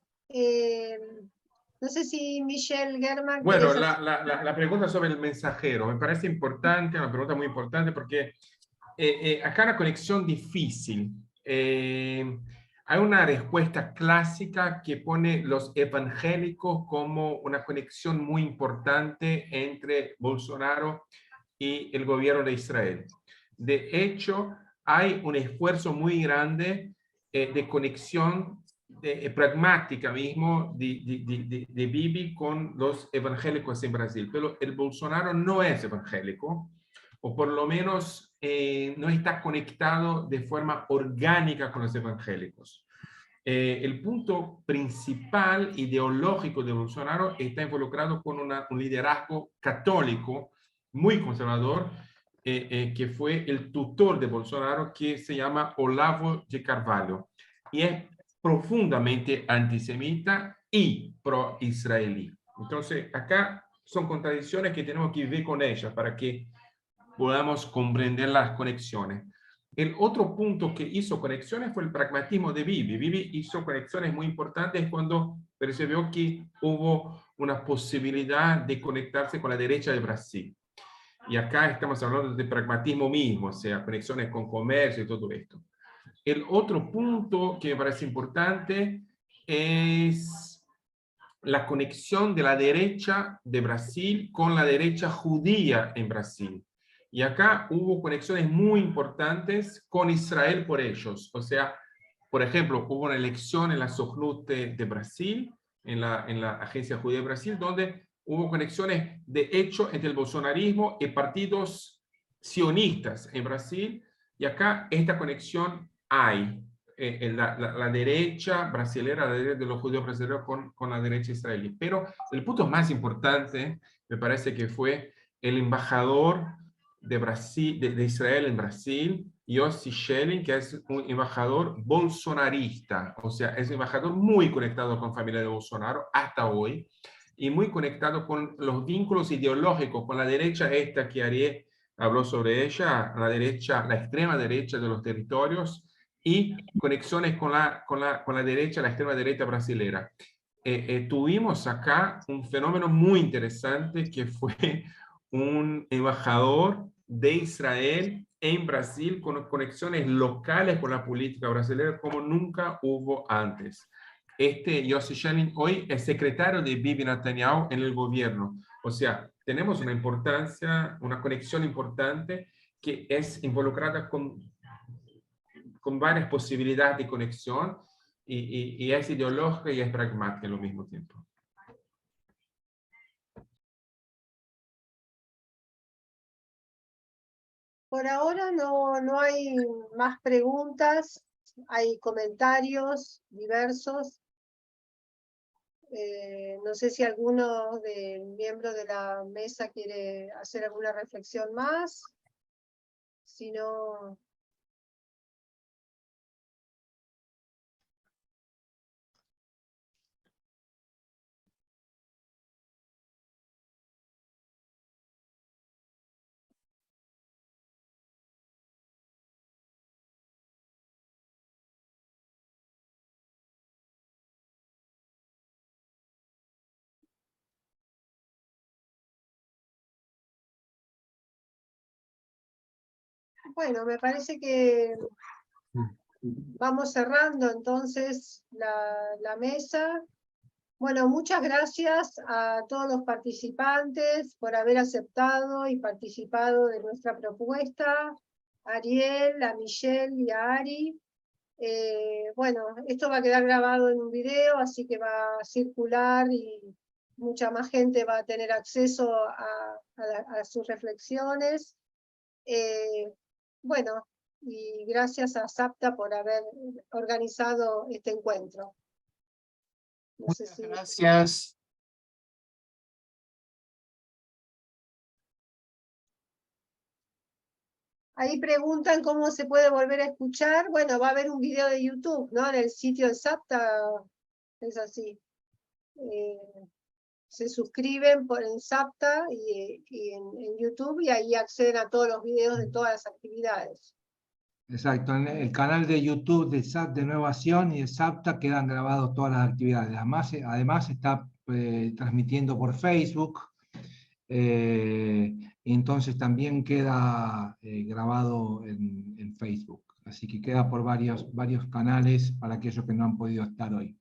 No sé si Michelle German... Bueno, la pregunta sobre el mensajero me parece importante, una pregunta muy importante porque acá una conexión difícil. Hay una respuesta clásica que pone los evangélicos como una conexión muy importante entre Bolsonaro y el gobierno de Israel. De hecho, hay un esfuerzo muy grande de conexión pragmática mismo de Bibi con los evangélicos en Brasil. Pero el Bolsonaro no es evangélico, o por lo menos no está conectado de forma orgánica con los evangélicos. El punto principal ideológico de Bolsonaro está involucrado con un liderazgo católico muy conservador, que fue el tutor de Bolsonaro, que se llama Olavo de Carvalho, y es profundamente antisemita y pro-israelí. Entonces, acá son contradicciones que tenemos que vivir con ellas para que podamos comprender las conexiones. El otro punto que hizo conexiones fue el pragmatismo de Bibi. Bibi hizo conexiones muy importantes cuando percibió que hubo una posibilidad de conectarse con la derecha de Brasil. Y acá estamos hablando de pragmatismo mismo, o sea, conexiones con comercio y todo esto. El otro punto que me parece importante es la conexión de la derecha de Brasil con la derecha judía en Brasil. Y acá hubo conexiones muy importantes con Israel por ellos. O sea, por ejemplo, hubo una elección en la Sojnut de Brasil, en la Agencia Judía de Brasil, donde hubo conexiones de hecho entre el bolsonarismo y partidos sionistas en Brasil. Y acá esta conexión hay. La derecha brasilera, la derecha de los judíos brasileños con la derecha israelí. Pero el punto más importante me parece que fue el embajador de Brasil, de Israel en Brasil, Yossi Schelling, que es un embajador bolsonarista, o sea, es un embajador muy conectado con la familia de Bolsonaro hasta hoy, y muy conectado con los vínculos ideológicos, con la derecha esta que Ariel habló sobre ella, la derecha, la extrema derecha de los territorios, y conexiones con la derecha, la extrema derecha brasilera. Tuvimos acá un fenómeno muy interesante que fue un embajador de Israel en Brasil con conexiones locales con la política brasileña como nunca hubo antes. Yossi Schelling hoy es secretario de Bibi Netanyahu en el gobierno. O sea, tenemos una importancia, una conexión importante que es involucrada con varias posibilidades de conexión y es ideológica y es pragmática al mismo tiempo. Por ahora no hay más preguntas, hay comentarios diversos. No sé si alguno de miembros de la mesa quiere hacer alguna reflexión más. Si no... Bueno, me parece que vamos cerrando entonces la mesa. Bueno, muchas gracias a todos los participantes por haber aceptado y participado de nuestra propuesta. A Ariel, a Michelle y a Ari. Bueno, esto va a quedar grabado en un video, así que va a circular y mucha más gente va a tener acceso a sus reflexiones. Bueno, y gracias a SAPTA por haber organizado este encuentro. No sé Muchas si... gracias. Ahí preguntan cómo se puede volver a escuchar. Bueno, va a haber un video de YouTube, ¿no? En el sitio de SAPTA, es así. Se suscriben en SAPTA y en YouTube, y ahí acceden a todos los videos de todas las actividades. Exacto, en el canal de YouTube de SAT de Innovación y de SAPTA quedan grabadas todas las actividades. Además está transmitiendo por Facebook, y entonces también queda grabado en Facebook. Así que queda por varios canales para aquellos que no han podido estar hoy.